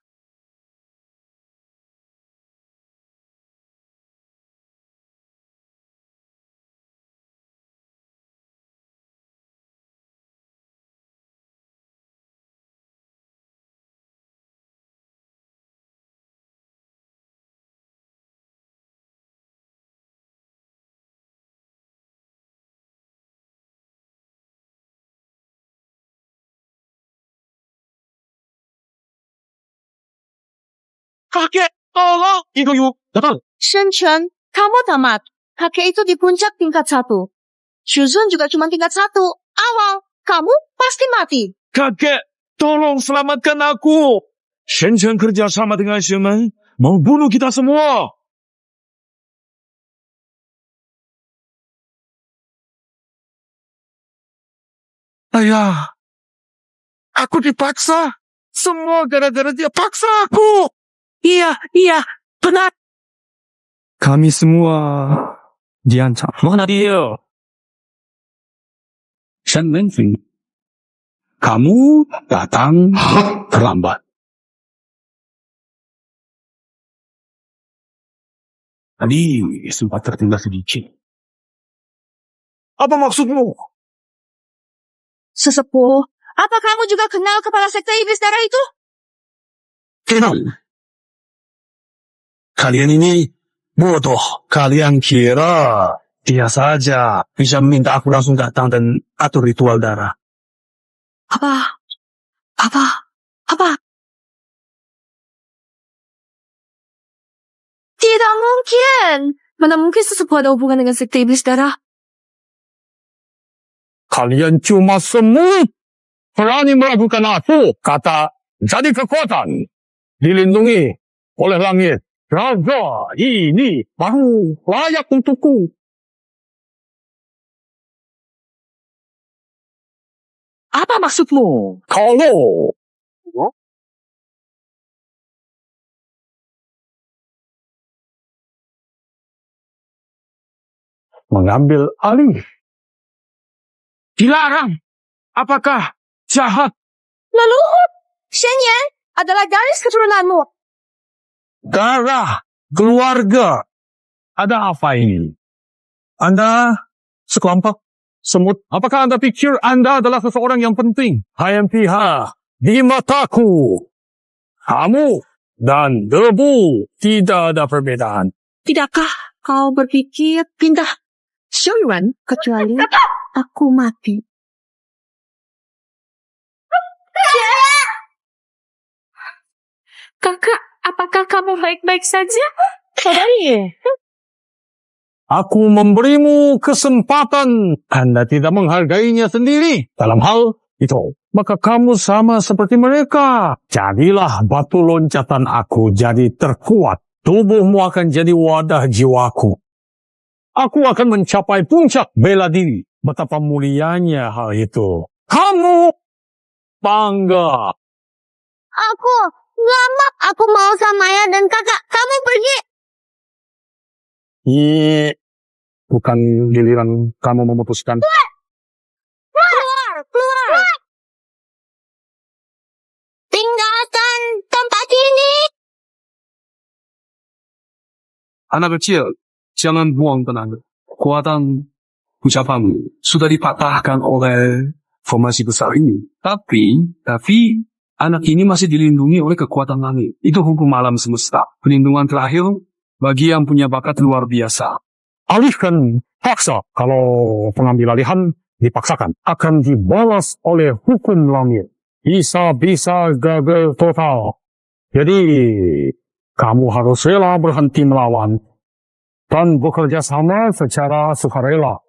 Kakek, tolong. Ibu, datang. Shen Chen, kamu tamat. Kakek itu di puncak tingkat 1. Shuzun juga cuma tingkat 1. Awal, kamu pasti mati. Kakek, tolong selamatkan aku. Shen Chen kerja sama dengan Shemen, mau bunuh kita semua. Ayah, aku dipaksa. Semua gara-gara dia paksa aku. Iya, benar. Kami semua diancam. Mana dia? Shen Menfeng. Kamu datang terlambat. Tadi sempat tertinggal sedikit. Apa maksudmu? Sesepuh, apa kamu juga kenal kepala sekte iblis darah itu? Kenal. Kalian ini bodoh. Kalian kira dia saja bisa minta aku langsung datang dan atur ritual darah. Apa? Tidak mungkin. Mana mungkin sesepuh ada hubungan dengan sekte iblis darah? Kalian cuma semut. Berani meragukan aku. Kata, jadi kekuatan. Dilindungi oleh langit. Raga ini baru layak untukku. Apa maksudmu? Kalau mengambil alih dilarang. Apakah jahat? Leluhur, Shenyan adalah garis keturunanmu. Darah keluarga. Ada apa ini? Anda sekelompok semut. Apakah Anda pikir Anda adalah seseorang yang penting? HMPH di mataku. Kamu dan debu tidak ada perbedaan. Tidakkah kau berpikir pindah Xiaoyuan kecuali aku mati? Kakak, apakah kamu baik-baik saja? Saudari, Aku memberimu kesempatan. Anda tidak menghargainya sendiri. Dalam hal itu, maka kamu sama seperti mereka. Jadilah batu loncatan aku jadi terkuat. Tubuhmu akan jadi wadah jiwaku. Aku akan mencapai puncak bela diri. Betapa mulianya hal itu. Kamu bangga. Aku nggak mau. Aku mau sama ayah dan kakak. Kamu pergi. Ini bukan giliran kamu memutuskan. Keluar. Tinggalkan tempat ini. Anak kecil, jangan buang tenaga. Kekuatan ucapanmu sudah dipatahkan oleh formasi besar ini. Tapi, anak ini masih dilindungi oleh kekuatan langit. Itu hukum alam semesta. Perlindungan terakhir bagi yang punya bakat luar biasa. Alihkan paksa. Kalau pengambil alihan dipaksakan, akan dibalas oleh hukum langit. Bisa-bisa gagal total. Jadi, kamu harus rela berhenti melawan dan bekerja sama secara sukarela.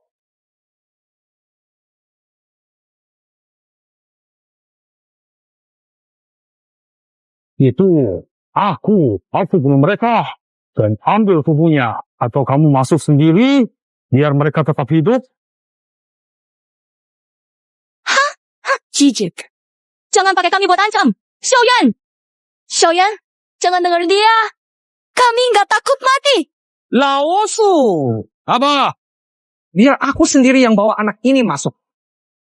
Itu aku bunuh mereka dan ambil tubuhnya. Atau kamu masuk sendiri biar mereka tetap hidup. jijik. Jangan pakai kami buat ancam. Xiaoyan, jangan dengar dia. Kami nggak takut mati. Laosu. Apa? Biar aku sendiri yang bawa anak ini masuk.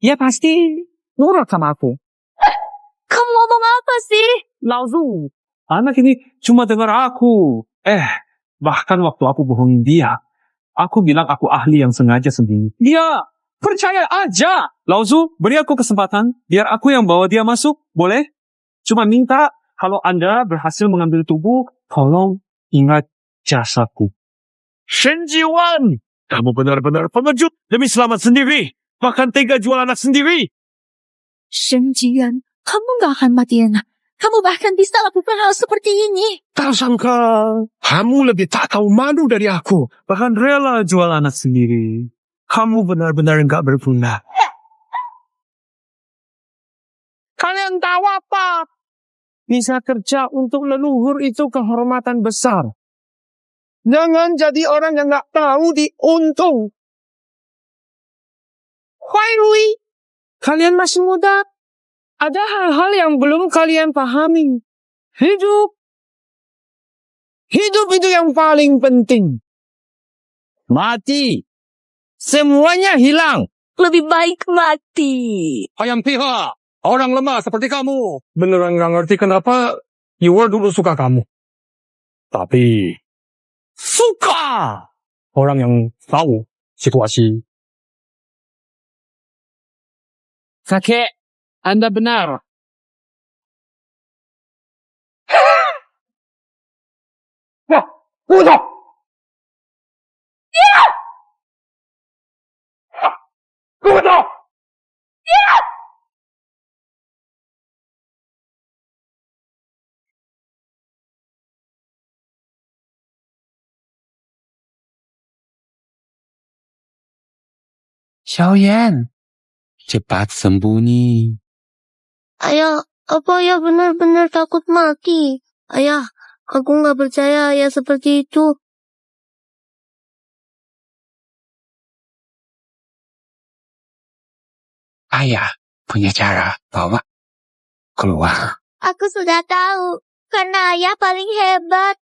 Dia pasti nurut sama aku. Kamu ngomong apa sih? Laosu, anak ini cuma dengar aku. Bahkan waktu aku bohongin dia, aku bilang aku ahli yang sengaja sendiri. Dia percaya aja. Laosu, beri aku kesempatan biar aku yang bawa dia masuk, boleh? Cuma minta kalau Anda berhasil mengambil tubuh, tolong ingat jasaku. Shen Jiwan, kamu benar-benar pengecut demi selamat sendiri. Bahkan tega jual anak sendiri. Shen Jian, kamu nggak akan mati enak. Kamu bahkan bisa lakukan hal seperti ini. Tak sangka, kamu lebih tak tahu malu dari aku. Bahkan rela jual anak sendiri. Kamu benar-benar enggak berguna. Kalian tahu apa? Bisa kerja untuk leluhur itu kehormatan besar. Jangan jadi orang yang nggak tahu diuntung. Huai Rui, kalian masih muda. Ada hal-hal yang belum kalian pahami. Hidup itu yang paling penting. Mati, semuanya hilang. Lebih baik mati. Ayam pihak, orang lemah seperti kamu. Beneran gak ngerti kenapa Yuwer dulu suka kamu. Tapi suka orang yang tahu situasi. Kakek, Anda benar. Udah. Udah. Xiaoyan, cepat sembunyi. Ayah, apa ayah benar-benar takut mati? Ayah, aku nggak percaya ayah seperti itu. Ayah punya cara, tahu gak? Keluar. Aku sudah tahu, karena ayah paling hebat.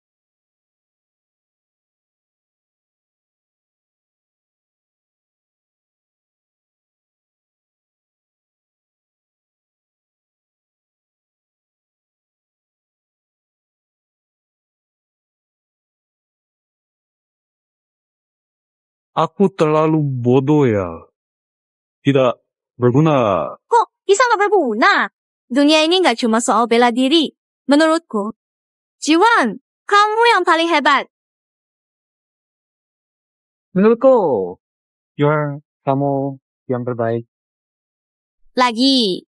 Aku terlalu bodoh ya. Tidak berguna. Kok bisa nggak berguna? Dunia ini nggak cuma soal bela diri. Menurutku, Jiwan, kamu yang paling hebat. Menurutku, kamu yang terbaik. Lagi.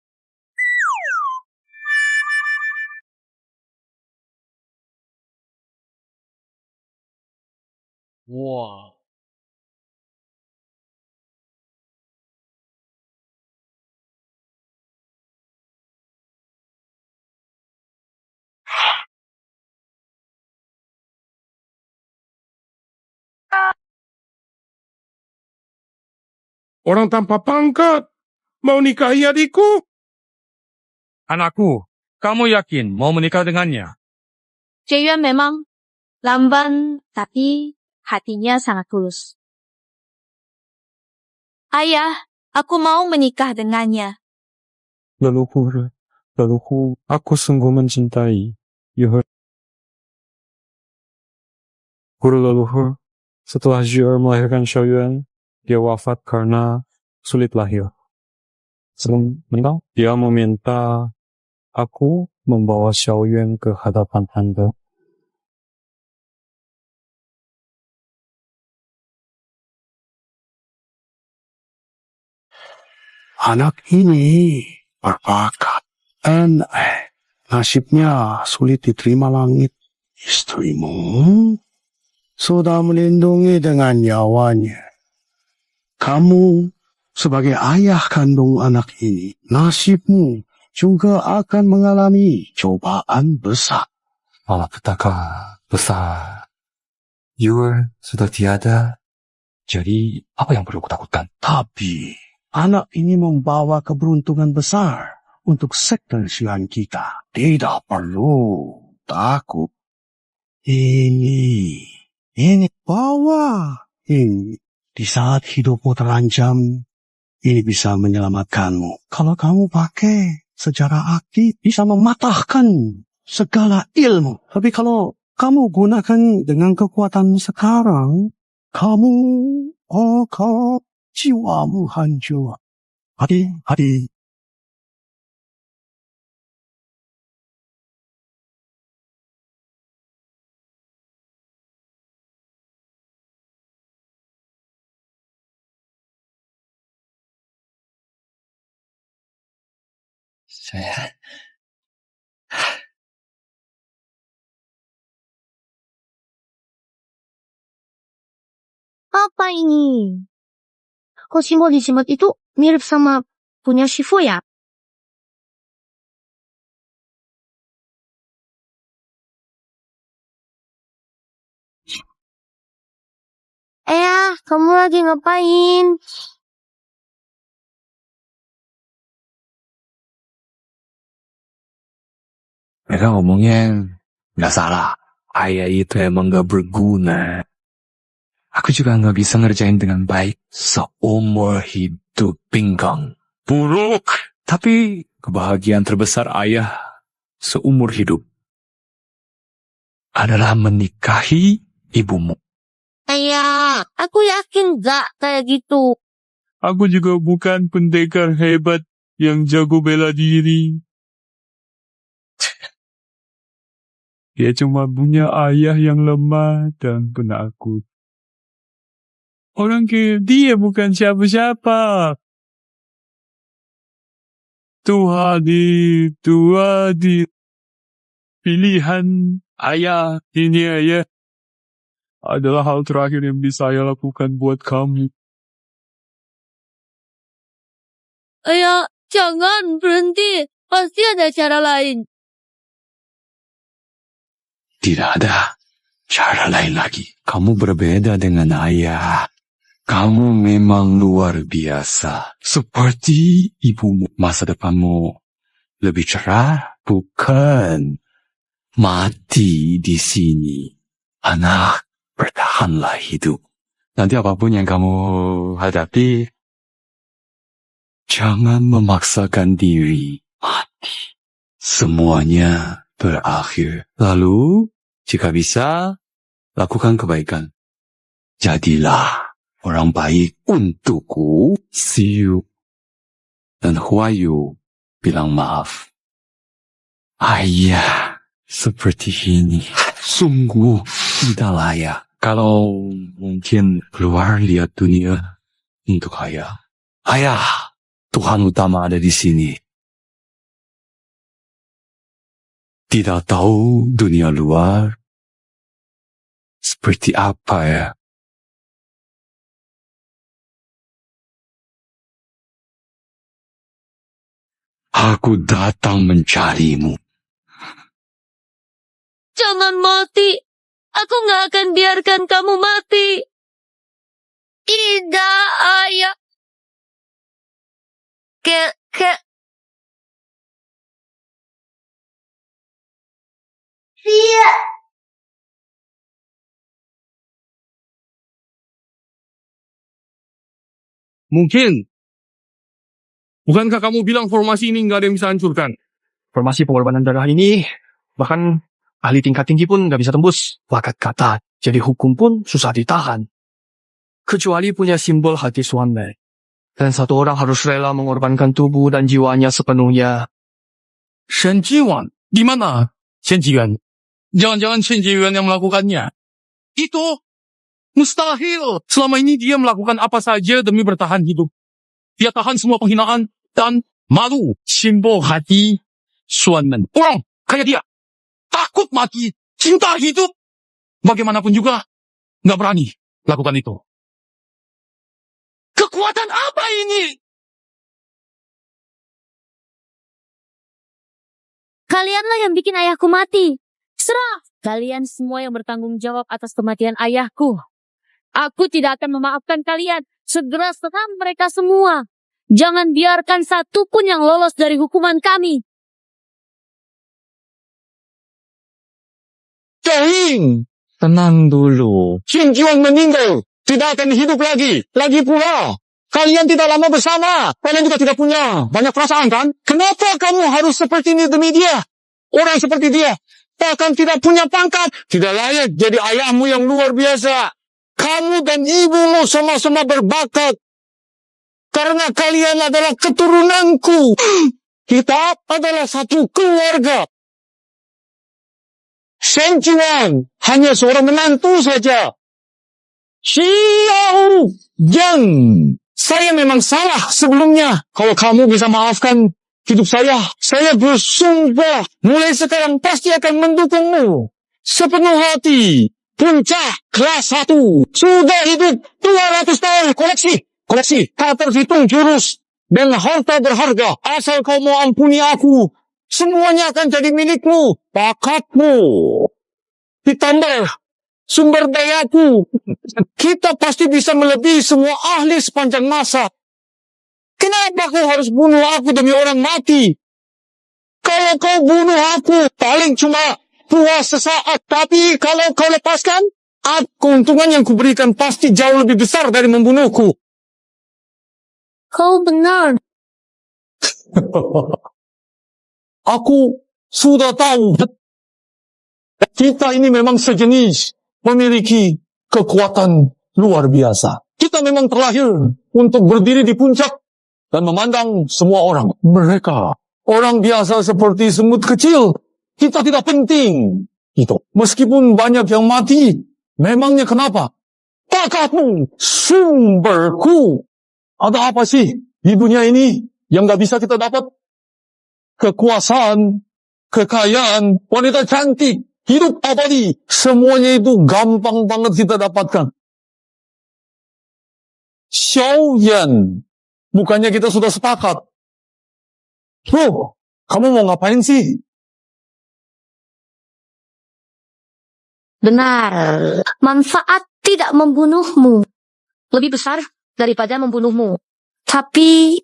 Wah. Orang tanpa pangkat mau nikahi adikku. Anakku, kamu yakin mau menikah dengannya? Jaeyuan memang lamban, tapi hatinya sangat tulus. Ayah, aku mau menikah dengannya. Leluhur, aku sungguh mencintai Yuhur. Guru leluhur, setelah Jier melahirkan Xiaoyuan, dia wafat karena sulit lahir. Sebelum meninggal, dia meminta aku membawa Xiaoyuan ke hadapan Anda. Anak ini berbakat dan nasibnya sulit diterima langit. Istrimu sudah melindungi dengan nyawanya. Kamu sebagai ayah kandung anak ini, nasibmu juga akan mengalami cobaan besar. Malapetaka besar. Yuer sudah tiada. Jadi, apa yang perlu kutakutkan? Tapi, anak ini membawa keberuntungan besar untuk sekte Xian kita. Tidak perlu takut. Ini bawa. Ini. Di saat hidupmu terancam, ini bisa menyelamatkanmu. Kalau kamu pakai secara aktif, bisa mematahkan segala ilmu. Tapi kalau kamu gunakan dengan kekuatan sekarang, kamu akan jiwamu hancur. Hati-hati. Saya... Apa ini? Kok simbol di simbol itu mirip sama punya Shifu ya? Kamu lagi ngapain? Mereka ngomongnya nggak salah. Ayah itu emang gak berguna. Aku juga nggak bisa ngerjain dengan baik seumur hidup pinggang. Buruk. Tapi kebahagiaan terbesar ayah seumur hidup adalah menikahi ibumu. Ayah, aku yakin gak kayak gitu. Aku juga bukan pendekar hebat yang jago bela diri. Dia cuma punya ayah yang lemah dan penakut. Orang kayak dia bukan siapa-siapa. Tuhan di pilihan ayah ini ayah adalah hal terakhir yang bisa saya lakukan buat kamu. Ayah, jangan berhenti. Pasti ada cara lain. Tidak ada cara lain lagi. Kamu berbeda dengan ayah. Kamu memang luar biasa. Seperti ibumu. Masa depanmu lebih cerah. Bukan mati di sini. Anak, bertahanlah hidup. Nanti apapun yang kamu hadapi, jangan memaksakan diri mati. Semuanya berakhir. Lalu, jika bisa, lakukan kebaikan. Jadilah orang baik untukku. See you. Dan Huayu bilang maaf. Ayah, seperti ini. Sungguh tidak layak. Kalau mungkin keluar lihat dunia untuk ayah. Ayah, Tuhan utama ada di sini. Tidak tahu dunia luar seperti apa ya. Aku datang mencarimu. Jangan mati. Aku nggak akan biarkan kamu mati. Tidak, ayah. Iya. Mungkin. Bukankah kamu bilang formasi ini nggak ada yang bisa hancurkan? Formasi pengorbanan darah ini, bahkan ahli tingkat tinggi pun nggak bisa tembus. Wakat kata, jadi hukum pun susah ditahan. Kecuali punya simbol hati suami. Dan satu orang harus rela mengorbankan tubuh dan jiwanya sepenuhnya. Shen Jiwan, di mana Shen Jiwan? Jangan-jangan Shen Jiwan yang melakukannya. Itu mustahil. Selama ini dia melakukan apa saja demi bertahan hidup. Dia tahan semua penghinaan dan malu. Simbol hati suami. Orang kayak dia takut mati, cinta hidup. Bagaimanapun juga nggak berani lakukan itu. Kekuatan apa ini? Kalianlah yang bikin ayahku mati. Serah kalian semua yang bertanggung jawab atas kematian ayahku. Aku tidak akan memaafkan kalian. Segera serang mereka semua. Jangan biarkan satu pun yang lolos dari hukuman kami. Kering! Tenang dulu. Shen Jiwan meninggal. Tidak akan hidup lagi. Lagi pula, kalian tidak lama bersama. Kalian juga tidak punya banyak perasaan kan? Kenapa kamu harus seperti ini demi dia? Orang seperti dia bahkan tidak punya pangkat. Tidak layak jadi ayahmu yang luar biasa. Kamu dan ibumu sama-sama berbakat. Karena kalian adalah keturunanku. Kita adalah satu keluarga. Shen Jiwan hanya seorang menantu saja. Xiao Yang, saya memang salah sebelumnya. Kalau kamu bisa maafkan hidup saya bersumpah mulai sekarang pasti akan mendukungmu sepenuh hati. Puncak kelas 1 sudah hidup 200 tahun. Koleksi tak terhitung jurus dan harta berharga. Asal kau mau ampuni aku, semuanya akan jadi milikmu. Bakatmu ditambah sumber dayaku, kita pasti bisa melebihi semua ahli sepanjang masa. Kenapa kau harus bunuh aku demi orang mati? Kalau kau bunuh aku, paling cuma puas sesaat. Tapi kalau kau lepaskan, keuntungan yang kuberikan pasti jauh lebih besar dari membunuhku. Kau benar. Aku sudah tahu. Kita ini memang sejenis, memiliki kekuatan luar biasa. Kita memang terlahir untuk berdiri di puncak dan memandang semua orang. Mereka orang biasa seperti semut kecil. Kita tidak penting. Itu. Meskipun banyak yang mati, memangnya kenapa? Bakatmu, sumberku. Ada apa sih di dunia ini yang gak bisa kita dapat? Kekuasaan, kekayaan, wanita cantik, hidup abadi, semuanya itu gampang banget kita dapatkan. Xiao Yan, bukannya kita sudah sepakat? Bro, kamu mau ngapain sih? Benar. Manfaat tidak membunuhmu. lebih besar daripada membunuhmu. Tapi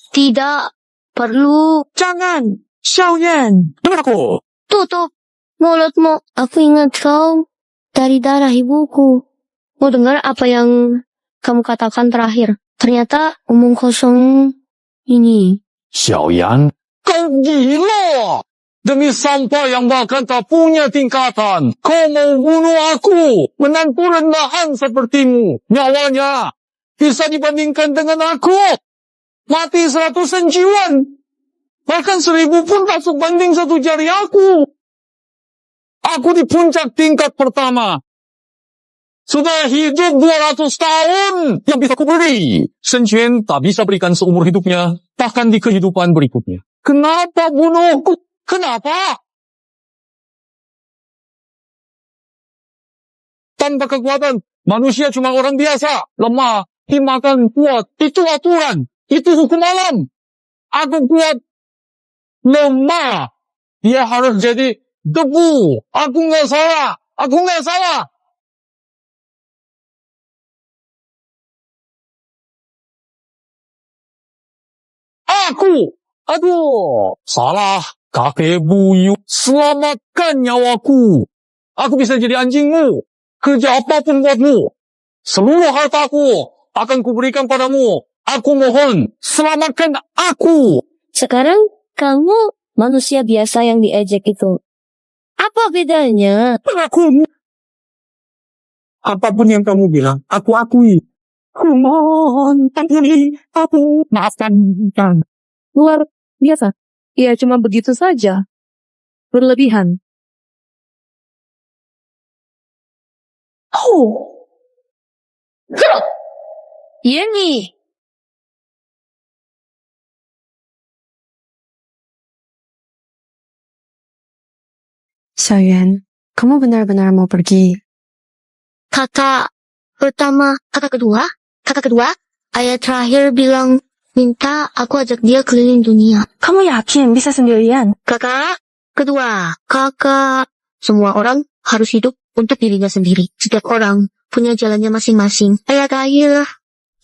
tidak perlu. Jangan, Xiaoyan. Dengar aku. Tutup mulutmu. Aku ingat kau dari darah ibuku. Mau dengar apa yang kamu katakan terakhir? Ternyata omong kosong ini. 小杨， Kau gila! Demi sampah yang bahkan tak punya tingkatan, kau mau bunuh aku, menantu rendahan sepertimu. Nyawanya bisa dibandingkan dengan aku. Mati 100 senjuan. Bahkan 1000 pun tak sebanding 1 jari aku. Aku di puncak tingkat pertama. Sudah hidup 200 tahun yang bisa kuberi. Shen Quan tak bisa berikan seumur hidupnya, bahkan di kehidupan berikutnya. Kenapa bunuhku? Kenapa? Tanpa kekuatan, manusia cuma orang biasa, lemah, dimakan kuat. Itu aturan, itu hukum alam. Aku kuat, lemah. Dia harus jadi debu. Aku nggak salah, aku nggak salah. Aku, aduh, salah. Kakek buyut, selamatkan nyawaku. Aku bisa jadi anjingmu. Kerja apapun buatmu. Seluruh hartaku akan kuberikan padamu. Aku mohon, selamatkan aku. Sekarang kamu manusia biasa yang diejek itu. Apa bedanya? Aku. Apapun yang kamu bilang, aku akui. Mohon, ampuni aku. Maafkan. Luar biasa. Ya, cuma begitu saja. Berlebihan. Oh. Yeni. Xiaoyan, kamu benar-benar mau pergi? Kakak kedua, ayat terakhir bilang minta aku ajak dia keliling dunia. Kamu yakin bisa sendirian? Kakak kedua, semua orang harus hidup untuk dirinya sendiri. Setiap orang punya jalannya masing-masing. Ayat terakhir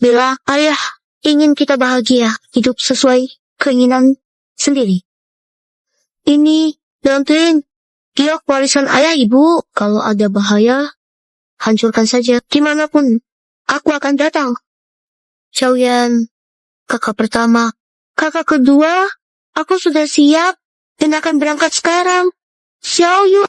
bilang, ayah ingin kita bahagia, hidup sesuai keinginan sendiri. Ini bantuin dia warisan ayah ibu. Kalau ada bahaya, hancurkan saja. Dimanapun, aku akan datang. Xiaoyan, kakak pertama. Kakak kedua, aku sudah siap dan akan berangkat sekarang. Xiaoyu.